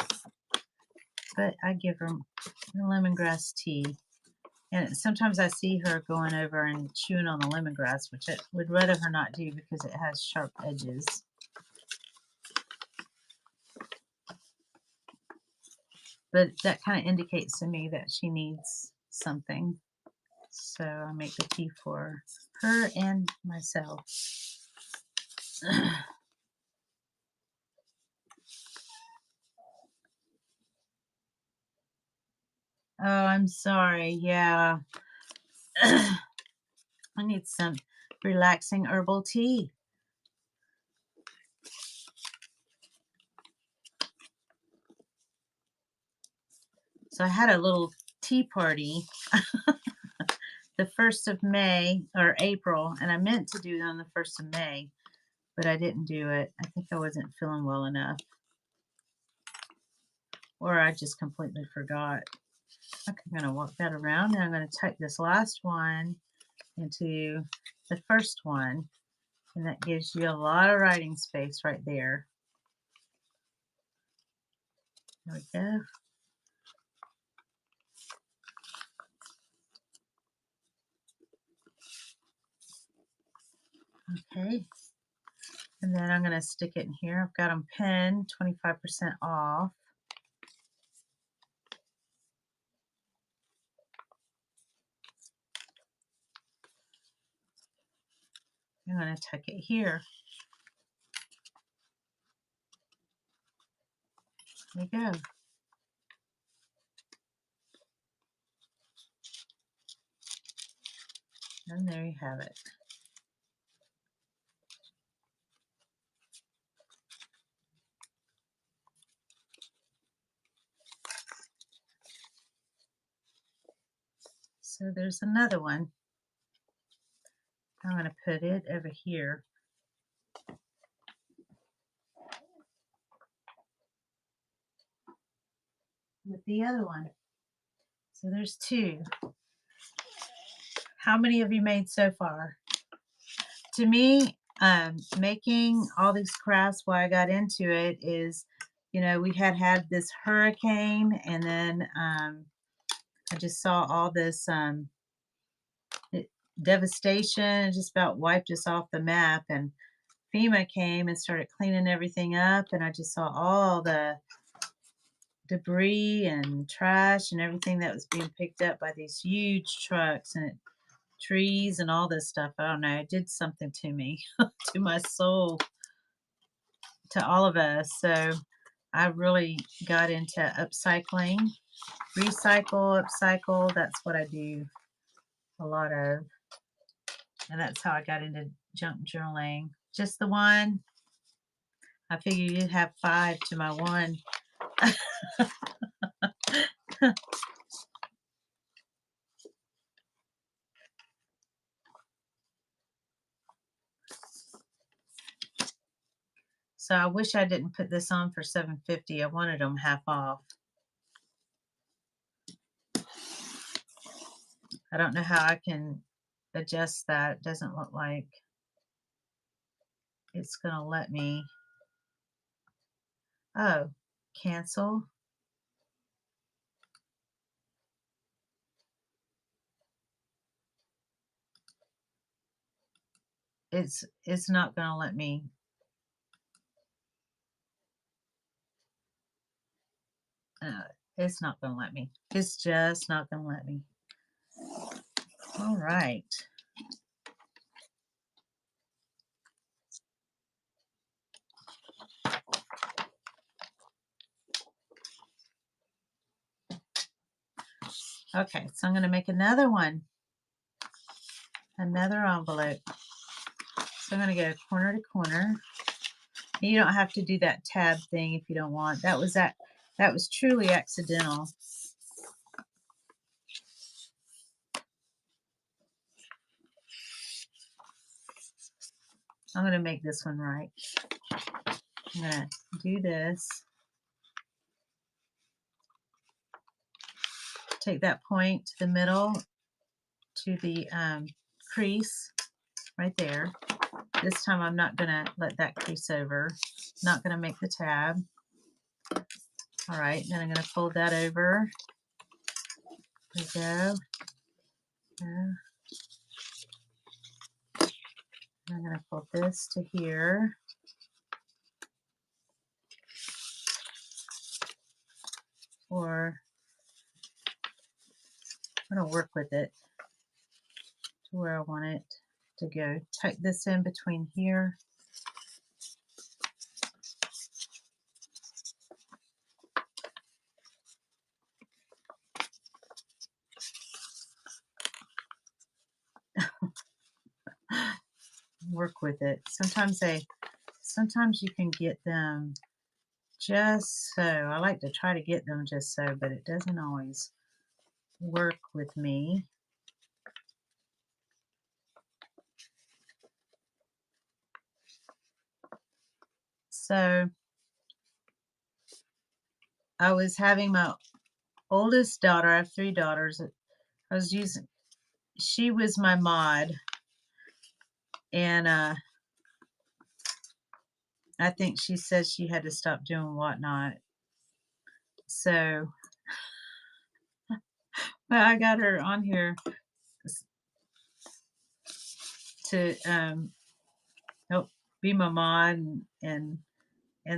But I give her lemongrass tea. And sometimes I see her going over and chewing on the lemongrass, which I would rather her not do because it has sharp edges. But that kind of indicates to me that she needs something. So I make the tea for her and myself. Oh, I'm sorry. Yeah. I need some relaxing herbal tea. So I had a little tea party the 1st of May or April, and I meant to do it on the 1st of May, but I didn't do it. I think I wasn't feeling well enough. Or I just completely forgot. Okay, I'm going to walk that around, and I'm going to tuck this last one into the first one, and that gives you a lot of writing space right there. There we go. Okay. And then I'm going to stick it in here. I've got them pinned, 25% off. I'm going to tuck it here. There you go. And there you have it. So there's another one. I'm going to put it over here. With the other one. So there's two. How many have you made so far? To me, making all these crafts, why I got into it is You know, we had this hurricane, and then I just saw all this it- devastation. It just about wiped us off the map. And FEMA came and started cleaning everything up, and I just saw all the debris and trash and everything that was being picked up by these huge trucks and trees and all this stuff. I don't know. It did something to me, to my soul, to all of us. So I really got into upcycling, recycle, upcycle. That's what I do a lot of. And that's how I got into junk journaling. Just the one. I figured you'd have five to my one. So I wish I didn't put this on for $7.50. I wanted them half off. I don't know how I can adjust that. It doesn't look like it's gonna let me. Oh, cancel. It's not gonna let me. It's not gonna let me. It's just not gonna let me. All right. Okay, so I'm gonna make another one, another envelope. So I'm gonna go corner to corner. You don't have to do that tab thing if you don't want. That was truly accidental. I'm gonna make this one right. I'm gonna do this. Take that point to the middle to the crease right there. This time I'm not gonna let that crease over. Not gonna make the tab. All right, then I'm gonna fold that over. There we go. There. I'm gonna fold this to here. Or I'm gonna work with it to where I want it to go. Tuck this in between here. Work with it. Sometimes you can get them just so. I like to try to get them just so, but it doesn't always work with me. So I was having my oldest daughter, I have three daughters. She was my mod, and I think she said she had to stop doing whatnot. So I got her on here to help be my mod and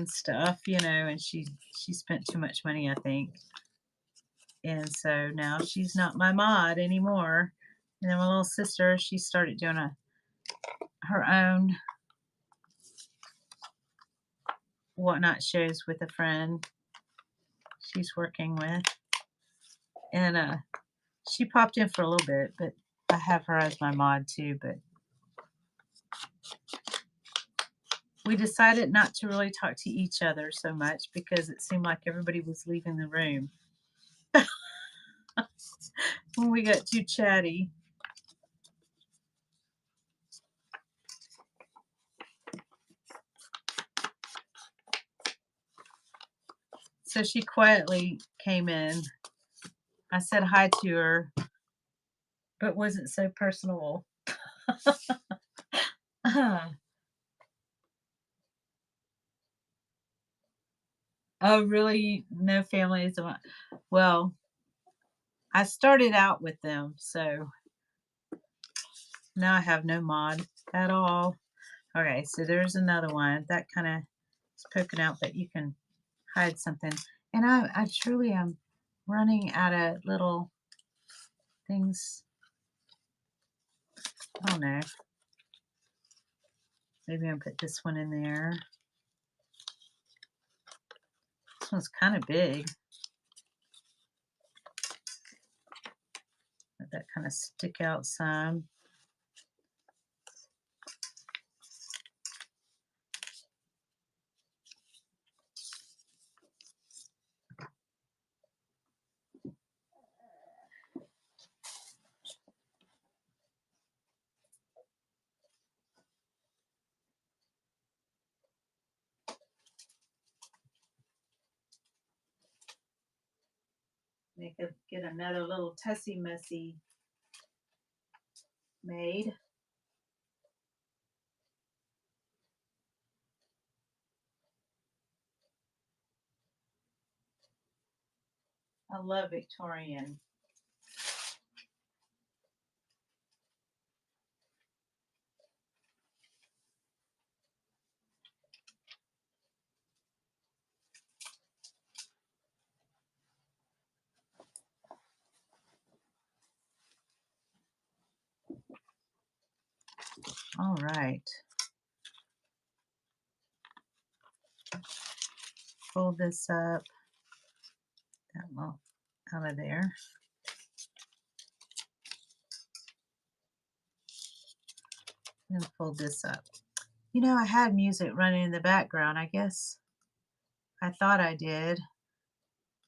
stuff, you know, and she spent too much money, I think. And so now she's not my mod anymore. And then my little sister, she started doing her own whatnot shows with a friend she's working with. And she popped in for a little bit, but I have her as my mod too. But we decided not to really talk to each other so much because it seemed like everybody was leaving the room when we got too chatty. So she quietly came in. I said hi to her, but wasn't so personable. Oh, really? No families? Well, I started out with them, so now I have no mod at all. Okay, so there's another one that kind of is poking out, but you can hide something. And I truly am running out of little things. I don't know. Maybe I'll put this one in there. This one's kind of big. Let that kind of stick out some. Get another little tussy mussy made. I love Victorian. All right. Fold this up. That will out of there. And fold this up. You know, I had music running in the background. I guess I thought I did.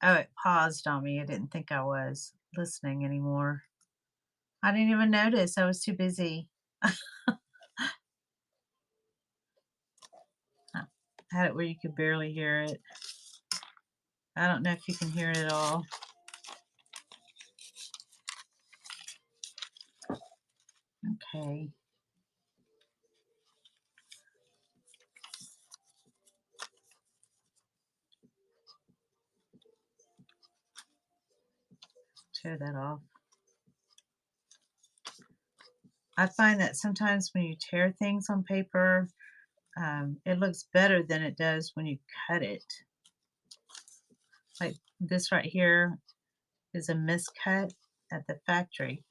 Oh, it paused on me. I didn't think I was listening anymore. I didn't even notice. I was too busy. I had it where you could barely hear it. I don't know if you can hear it at all. Okay. Tear that off. I find that sometimes when you tear things on paper, it looks better than it does when you cut it. Like this right here is a miscut at the factory.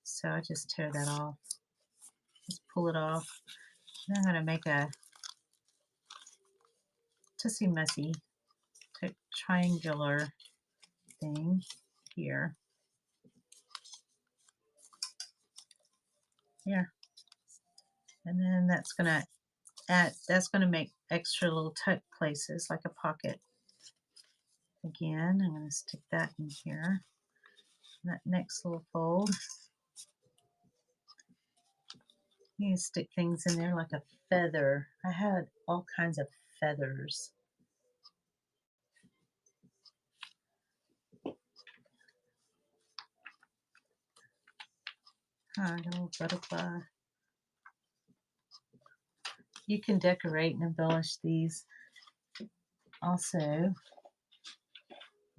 So I just tear that off. Just pull it off. Then I'm going to make a tussy mussy triangular thing here. Here. And then that's going to add, that's going to make extra little tuck places like a pocket. Again, I'm going to stick that in here. That next little fold. You can stick things in there like a feather. I had all kinds of feathers. A little butterfly. You can decorate and embellish these. Also,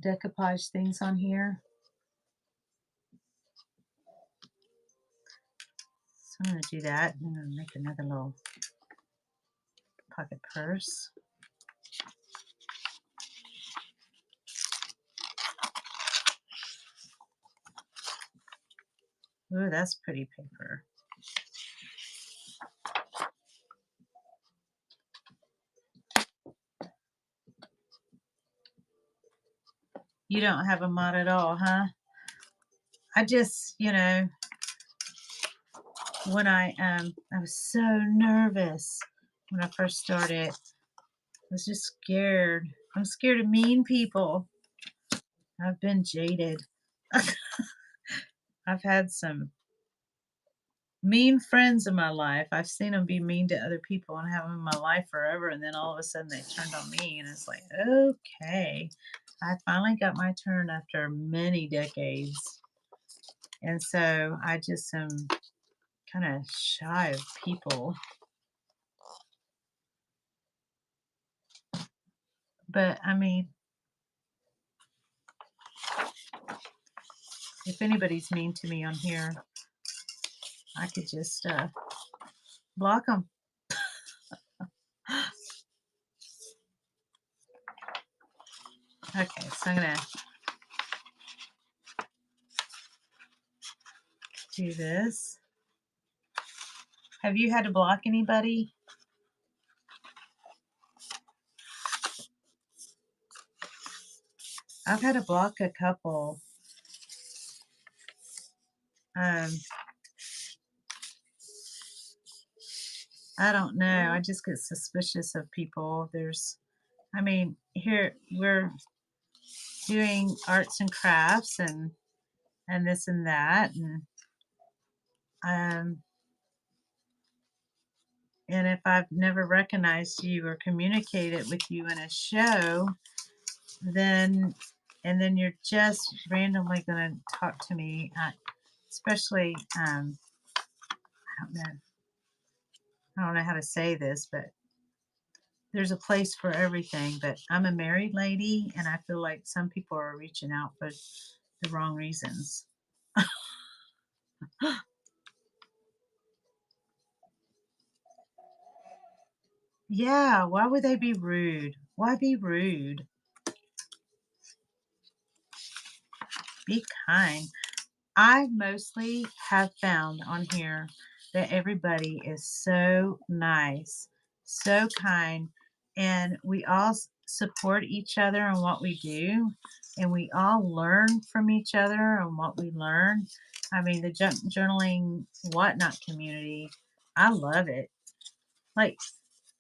decoupage things on here. So I'm going to do that. I'm going to make another little pocket purse. Ooh, that's pretty paper. You don't have a mod at all, huh? I just, you know, when I was so nervous when I first started. I was just scared. I'm scared of mean people. I've been jaded. I've had some mean friends in my life. I've seen them be mean to other people and have them in my life forever, and then all of a sudden they turned on me, and it's like, okay, I finally got my turn after many decades. And so I just am kind of shy of people. But I mean, if anybody's mean to me on here, I could just block them. Okay, so I'm gonna do this. Have you had to block anybody? I've had to block a couple. Um, I don't know. I just get suspicious of people. I mean, here we're doing arts and crafts and this and that, um, and if I've never recognized you or communicated with you in a show, then and then you're just randomly going to talk to me, especially I don't know. I don't know how to say this, but there's a place for everything. But I'm a married lady, and I feel like some people are reaching out for the wrong reasons. Yeah, why would they be rude? Why be rude? Be kind. I mostly have found on here that everybody is so nice, so kind, and we all support each other in what we do, and we all learn from each other and what we learn. I mean, the journaling whatnot community, I love it. Like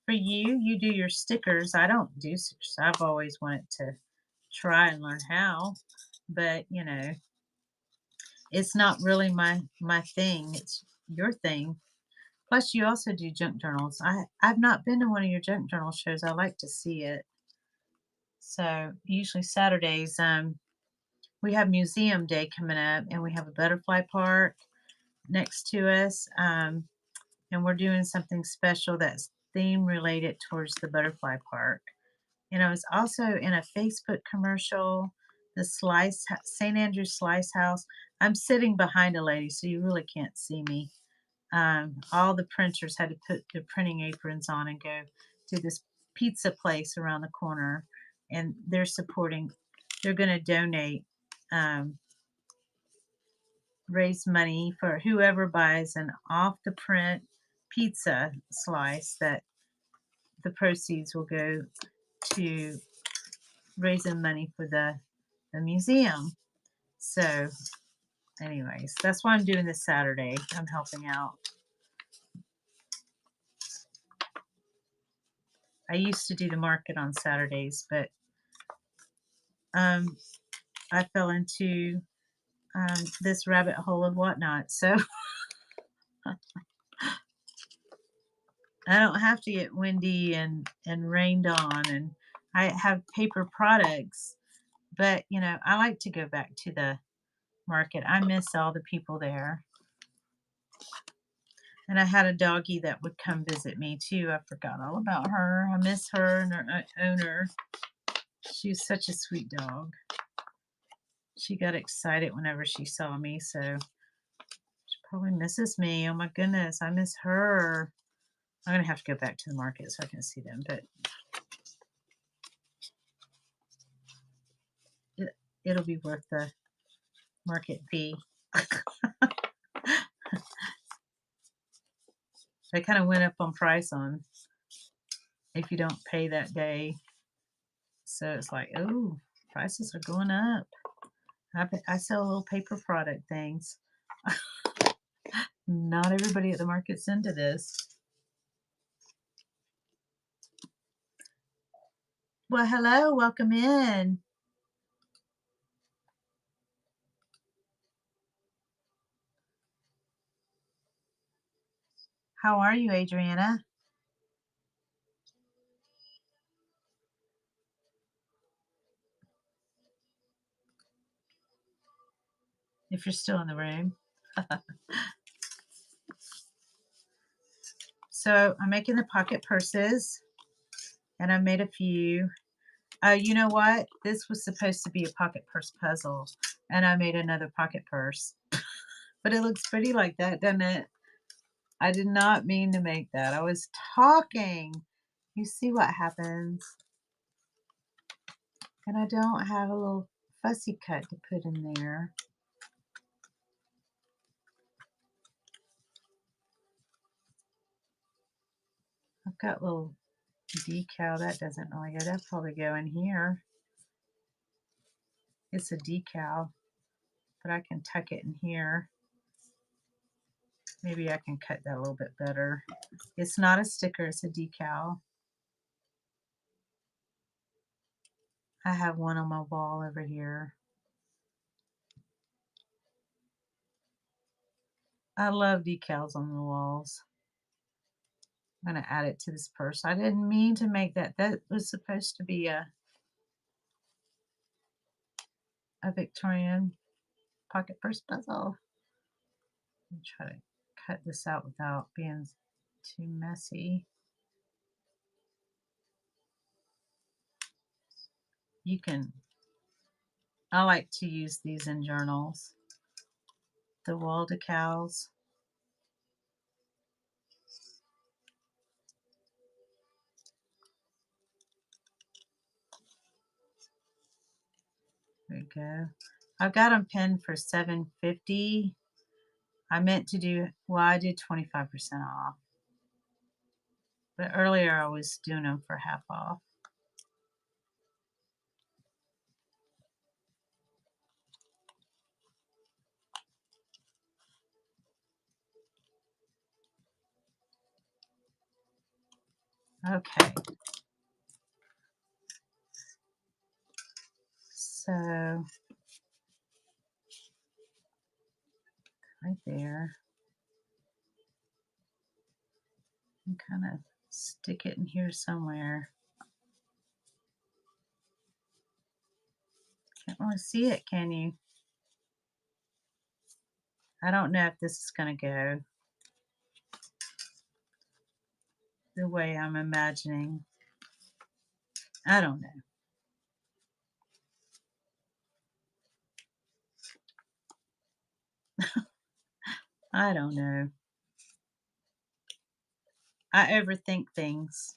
for you, you do your stickers. I don't do stickers. I've always wanted to try and learn how, but it's not really my thing. It's your thing. Plus, you also do junk journals. I've not been to one of your junk journal shows. I like to see it. So usually Saturdays, we have museum day coming up, and we have a butterfly park next to us, and we're doing something special that's theme related towards the butterfly park. And I was also in a Facebook commercial, the St. Andrew's Slice House. I'm sitting behind a lady, so you really can't see me. All the printers had to put their printing aprons on and go to this pizza place around the corner, and they're going to donate, um, raise money for whoever buys an off the print pizza slice, that the proceeds will go to raising money for the museum. So, anyways, that's why I'm doing this Saturday. I'm helping out. I used to do the market on Saturdays, but um, I fell into this rabbit hole of whatnot. So I don't have to get windy and rained on, and I have paper products. But I like to go back to the market. I miss all the people there. And I had a doggie that would come visit me too. I forgot all about her. I miss her and her owner. She's such a sweet dog. She got excited whenever she saw me, so she probably misses me. Oh my goodness, I miss her. I'm gonna have to go back to the market so I can see them, but it'll be worth the market fee. They kind of went up on price on if you don't pay that day. So it's like, oh, prices are going up. I sell little paper product things. Not everybody at the market's into this. Well, hello, welcome in. How are you, Adriana? If you're still in the room. So I'm making the pocket purses, and I made a few. You know what? This was supposed to be a pocket purse puzzle, and I made another pocket purse. But it looks pretty like that, doesn't it? I did not mean to make that. I was talking. You see what happens. And I don't have a little fussy cut to put in there. I've got little decal. That doesn't really go. That'd probably go in here. It's a decal, but I can tuck it in here. Maybe I can cut that a little bit better. It's not a sticker, it's a decal. I have one on my wall over here. I love decals on the walls. I'm going to add it to this purse. I didn't mean to make that. That was supposed to be a Victorian pocket purse puzzle. Let me try to cut this out without being too messy. You can, I like to use these in journals. The wall decals. There we go. I've got them pinned for $7.50. I meant to do, well, I did 25% off. But earlier I was doing them for half off. Okay. So, right there. And kind of stick it in here somewhere. Can't really see it, can you? I don't know if this is going to go the way I'm imagining. I don't know. I don't know. I overthink things.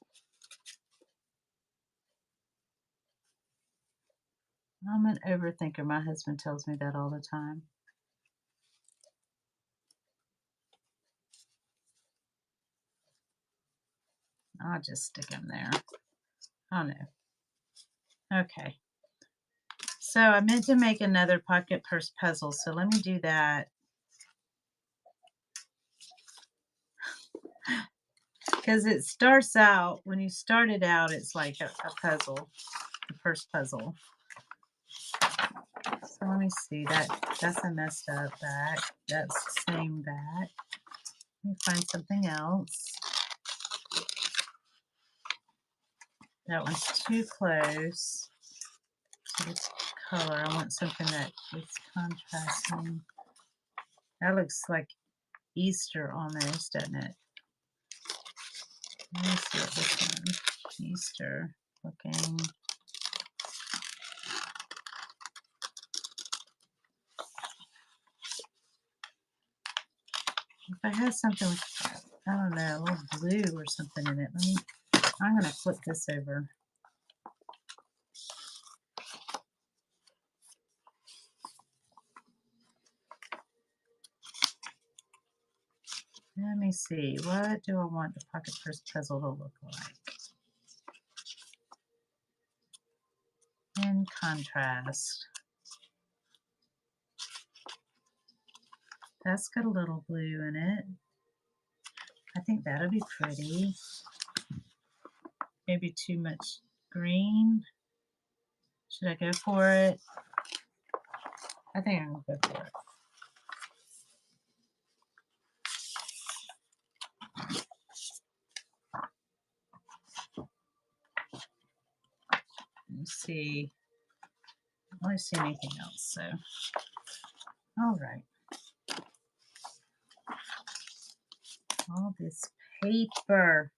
I'm an overthinker. My husband tells me that all the time. I'll just stick him there. I don't know. Okay. So I meant to make another pocket purse puzzle, so let me do that. Because it starts out, when you start it out, it's like a puzzle, the first puzzle. So let me see, that's a messed up back. That's the same back. Let me find something else. That one's too close to this color. I want something that is contrasting. That looks like Easter almost, doesn't it? Let me see what this one, Easter looking. If I had something with, I don't know, a little blue or something in it. I'm going to flip this over. Let me see. What do I want the pocket purse puzzle to look like? In contrast. That's got a little blue in it. I think that'll be pretty. Maybe too much green. Should I go for it? I think I'm going to go for it. Let's see. I don't really see anything else, so. All right. All this paper.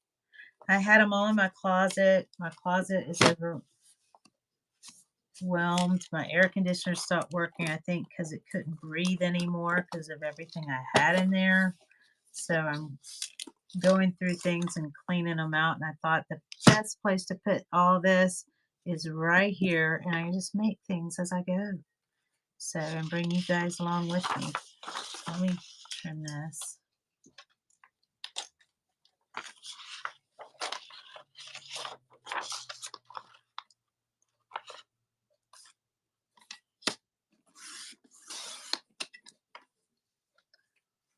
I had them all in my closet. My closet is over overwhelmed. My air conditioner stopped working, I think, because it couldn't breathe anymore because of everything I had in there. So I'm going through things and cleaning them out, and I thought the best place to put all this is right here, and I just make things as I go. So, and bring you guys along with me. Let me trim this.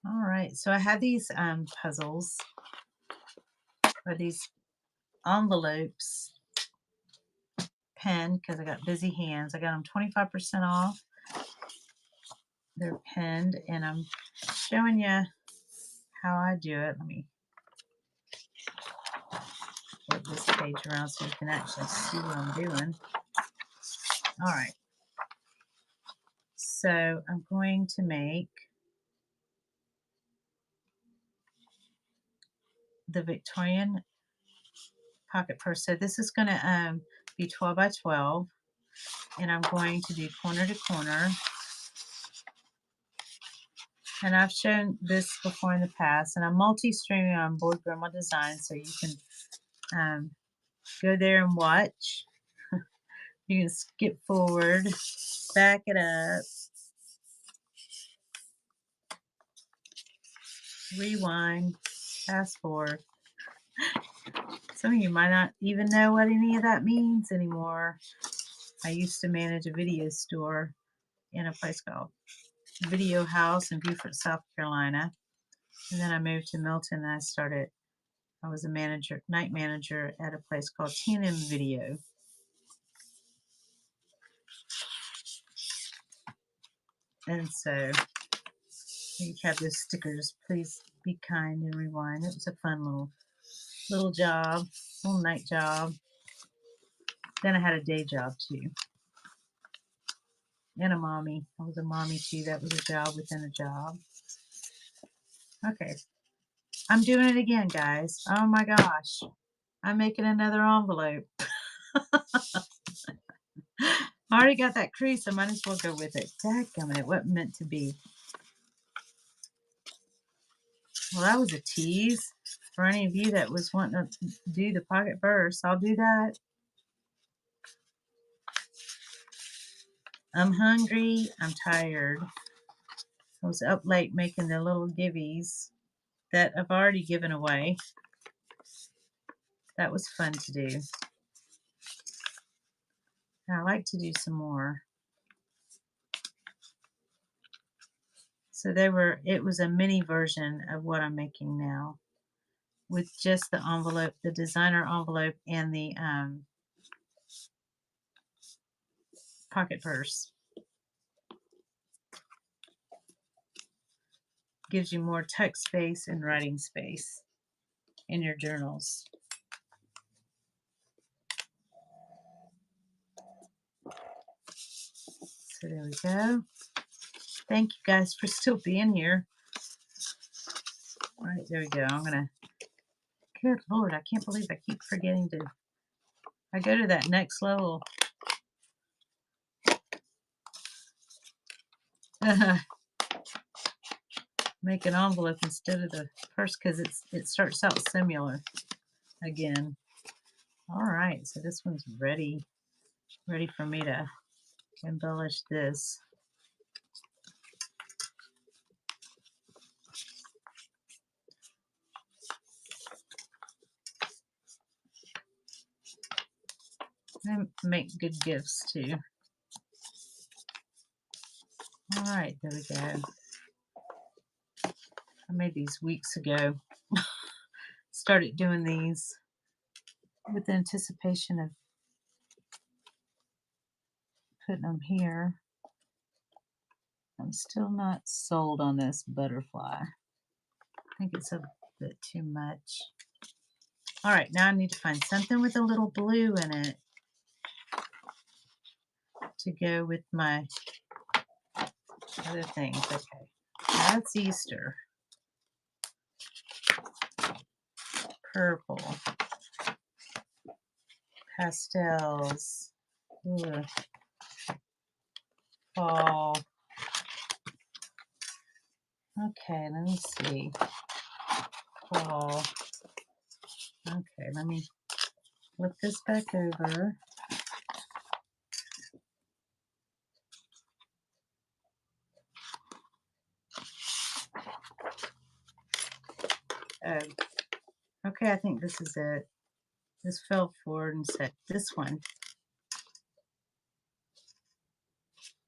All right, so I had these puzzles, or these envelopes, pinned because I got busy hands. I got them 25% off. They're pinned, and I'm showing you how I do it. Let me flip this page around so you can actually see what I'm doing. All right. So I'm going to make the Victorian pocket purse. So this is going to be 12 by 12, and I'm going to do corner to corner. And I've shown this before in the past, and I'm multi-streaming on Board Grandma Design, so you can go there and watch. You can skip forward, back it up, rewind, fast forward. Some of you might not even know what any of that means anymore. I used to manage a video store in a place called Video House in Beaufort, South Carolina. And then I moved to Milton, and I was a night manager at a place called T&M Video. And so you have those stickers, please be kind and rewind. It was a fun little job, little night job. Then I had a day job too. And a mommy. I was a mommy too. That was a job within a job. Okay. I'm doing it again, guys. Oh my gosh. I'm making another envelope. I already got that crease. I might as well go with it. Dadgummit, it wasn't meant to be. Well, that was a tease. For any of you that was wanting to do the pocket purse, I'll do that. I'm hungry. I'm tired. I was up late making the little givvies that I've already given away. That was fun to do. And I like to do some more. So it was a mini version of what I'm making now, with just the envelope, the designer envelope, and the pocket purse. Gives you more text space and writing space in your journals. So there we go. Thank you guys for still being here. All right, there we go. Good Lord, I can't believe I keep forgetting I go to that next level. Make an envelope instead of the purse because it starts out similar again. All right, so this one's ready for me to embellish this. And make good gifts too. All right, there we go. I made these weeks ago. Started doing these with anticipation of putting them here. I'm still not sold on this butterfly. I think it's a bit too much. All right, now I need to find something with a little blue in it to go with my other things. Okay, that's Easter. Purple. Pastels. Ooh. fall. Okay, let me see. Fall. Okay, let me flip this back over. Oh, okay, I think this is it. This fell forward and said this one.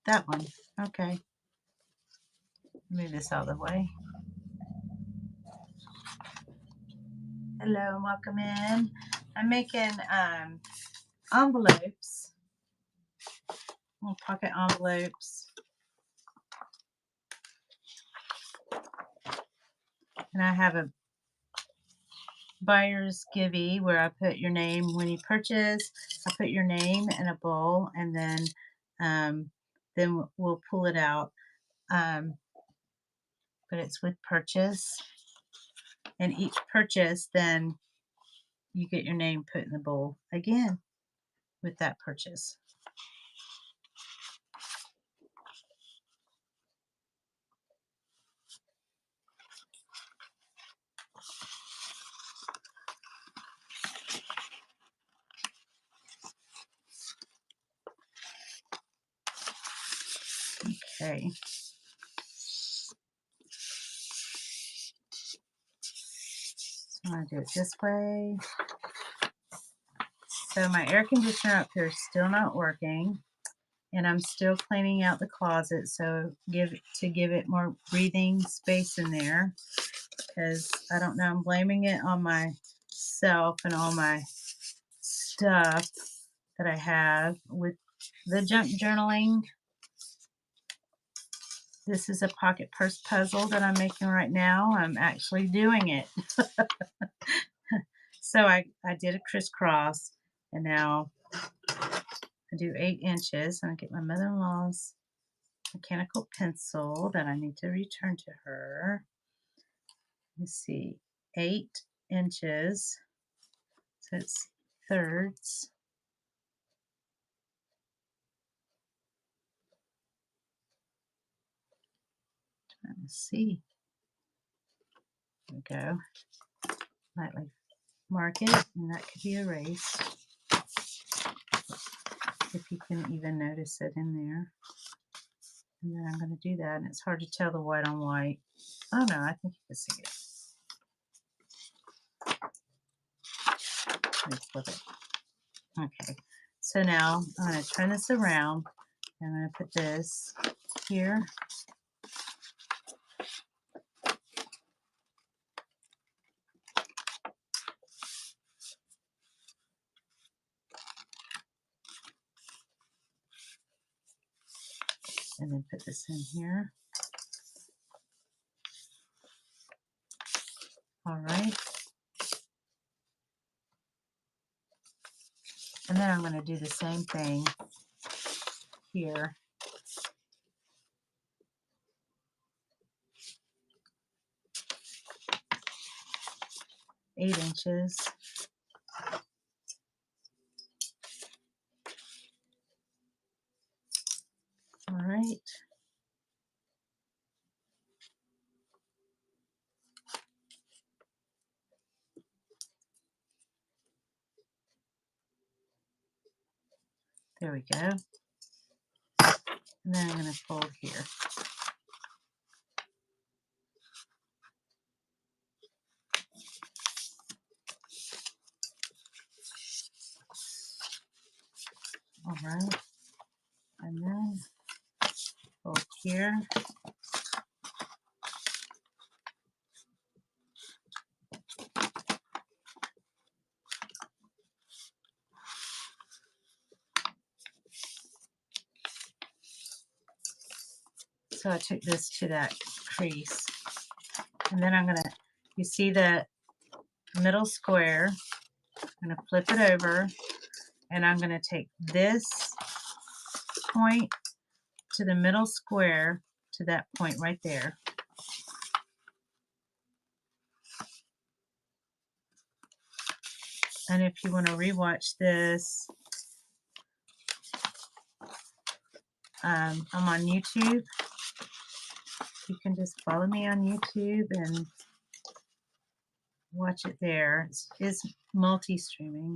That one. Okay. Move this out of the way. Hello, welcome in. I'm making envelopes, little pocket envelopes. And I have a buyer's givey where I put your name when you purchase. I put your name in a bowl, and then we'll pull it out. But it's with purchase, and each purchase, then you get your name put in the bowl again with that purchase. Okay. So I'm going to do it this way. So my air conditioner up here is still not working, and I'm still cleaning out the closet, so give it more breathing space in there, because I don't know, I'm blaming it on myself and all my stuff that I have with the junk journaling. This is a pocket purse puzzle that I'm making right now. I'm actually doing it. So I did a crisscross, and now I do 8 inches, and I get my mother-in-law's mechanical pencil that I need to return to her. Let me see, 8 inches, so it's thirds. Trying to see. There we go. Lightly mark it, and that could be erased. If you can even notice it in there. And then I'm going to do that, and it's hard to tell the white on white. Oh no, I think you can see it. Let me flip it. Okay, so now I'm going to turn this around. I'm going to put this here. And then put this in here. All right. And then I'm going to do the same thing here. 8 inches. All right. There we go. And then I'm going to fold here. All right. And then fold here. So I took this to that crease. And then I'm going to, you see the middle square, I'm going to flip it over, and I'm going to take this point to the middle square to that point right there. And if you want to rewatch this, I'm on YouTube. You can just follow me on YouTube and watch it there. It's multi-streaming.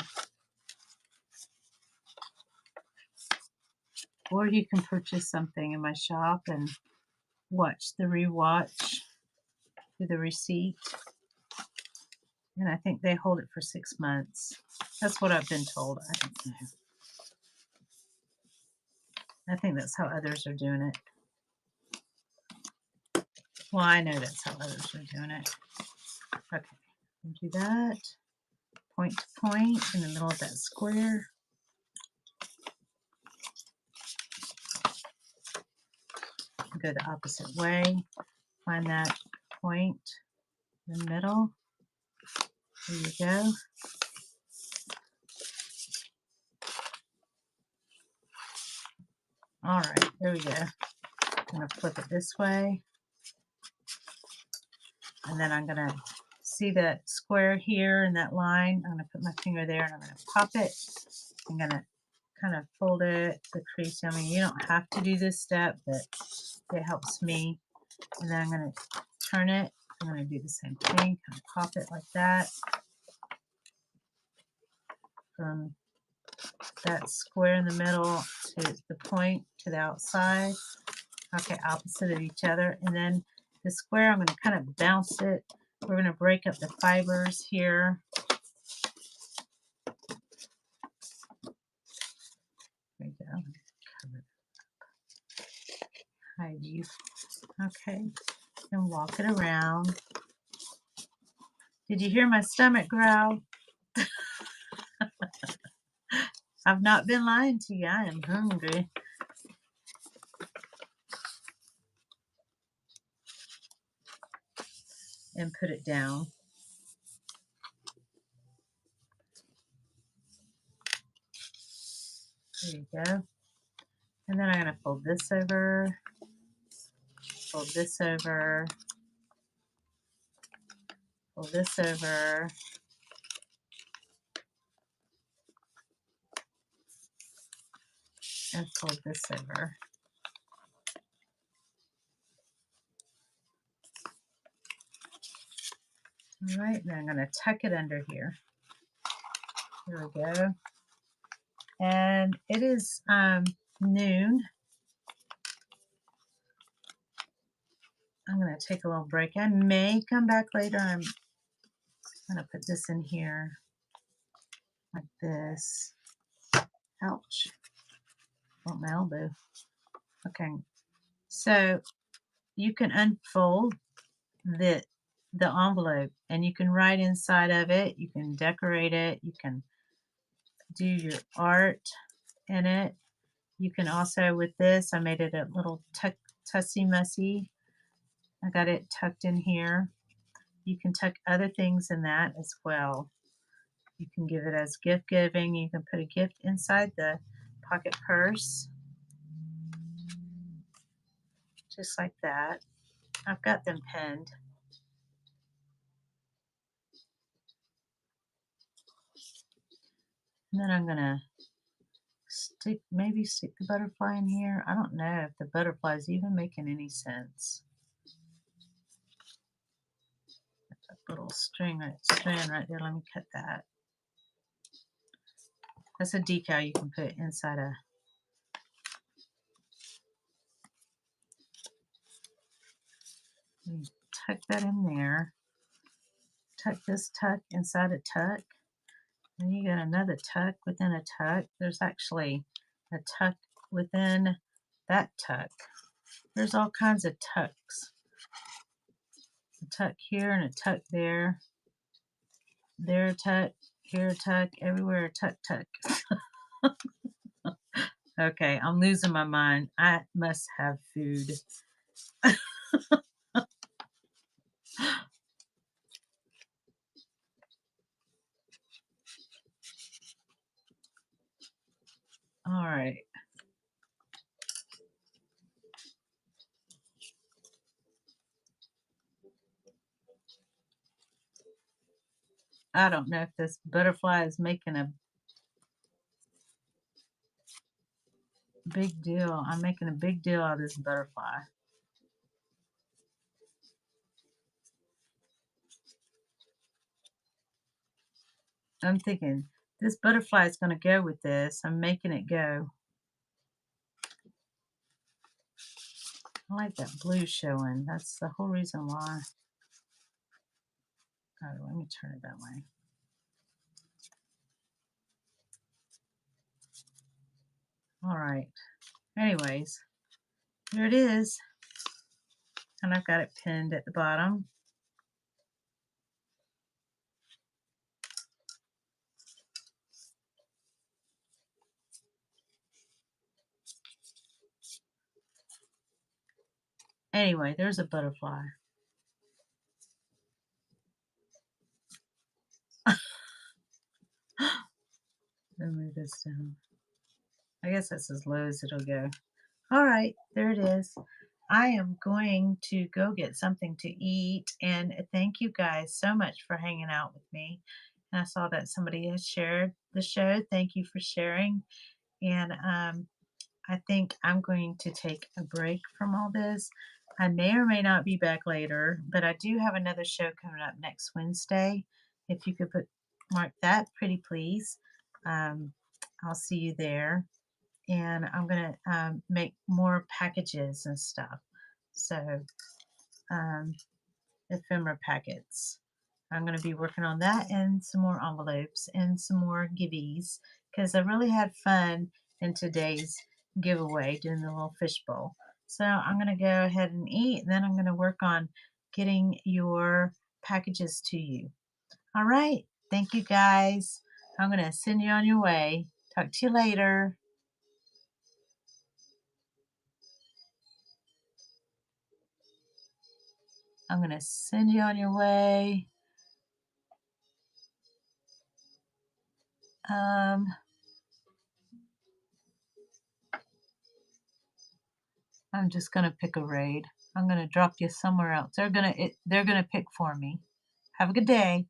Or you can purchase something in my shop and watch the rewatch through the receipt. And I think they hold it for 6 months. That's what I've been told. I don't know. I think that's how others are doing it. Well, I know that's how others are doing it. Okay, we'll do that. Point to point in the middle of that square. Go the opposite way. Find that point in the middle. There you go. All right, there we go. I'm going to flip it this way. And then I'm going to see that square here and that line. I'm going to put my finger there and I'm going to pop it. I'm going to kind of fold it, the crease. I mean, you don't have to do this step, but it helps me. And then I'm going to turn it. I'm going to do the same thing, kind of pop it like that. From that square in the middle to the point to the outside. Okay, opposite of each other. And then the square, I'm going to kind of bounce it. We're going to break up the fibers here. There you go. Cover it up. Hide you. Okay. And walk it around. Did you hear my stomach growl? I've not been lying to you. I am hungry. And put it down. There you go. And then I'm going to fold this over, fold this over, fold this over, and fold this over. All right, then I'm going to tuck it under here. There we go. And it is noon. I'm going to take a little break. I may come back later. I'm going to put this in here like this. Ouch. Oh, my elbow. Okay. So you can unfold the envelope and you can write inside of it. You can decorate it. You can do your art in it. You can also, with this, I made it a little tussy-mussy. I got it tucked in here. You can tuck other things in that as well. You can give it as gift giving. You can put a gift inside the pocket purse. Just like that. I've got them pinned. And then I'm going to maybe stick the butterfly in here. I don't know if the butterfly is even making any sense. That little strand right there. Let me cut that. That's a decal you can put inside a. Tuck that in there. Tuck this tuck inside a tuck. And you got another tuck within a tuck. There's actually a tuck within that tuck. There's all kinds of tucks. A tuck here and a tuck there. There a tuck, here a tuck, everywhere a tuck tuck. Okay, I'm losing my mind. I must have food. All right. I don't know if this butterfly is making a Big deal. I'm making a big deal out of this butterfly. I'm thinking this butterfly is going to go with this. I'm making it go. I like that blue showing. That's the whole reason why. Oh, let me turn it that way. All right. Anyways, here it is. And I've got it pinned at the bottom. Anyway, there's a butterfly. Let me move this down. I guess that's as low as it'll go. All right, there it is. I am going to go get something to eat, and thank you guys so much for hanging out with me. And I saw that somebody has shared the show. Thank you for sharing. And I think I'm going to take a break from all this. I may or may not be back later, but I do have another show coming up next Wednesday. If you could mark that pretty please. Um, I'll see you there. And I'm gonna make more packages and stuff. So um, ephemera packets. I'm going to be working on that and some more envelopes and some more giveaways because I really had fun in today's giveaway doing the little fishbowl. So I'm going to go ahead and eat, and then I'm going to work on getting your packages to you. All right. Thank you guys. I'm going to send you on your way. Talk to you later. I'm going to send you on your way. Um, I'm just gonna pick a raid. I'm gonna drop you somewhere else. They're gonna pick for me. Have a good day.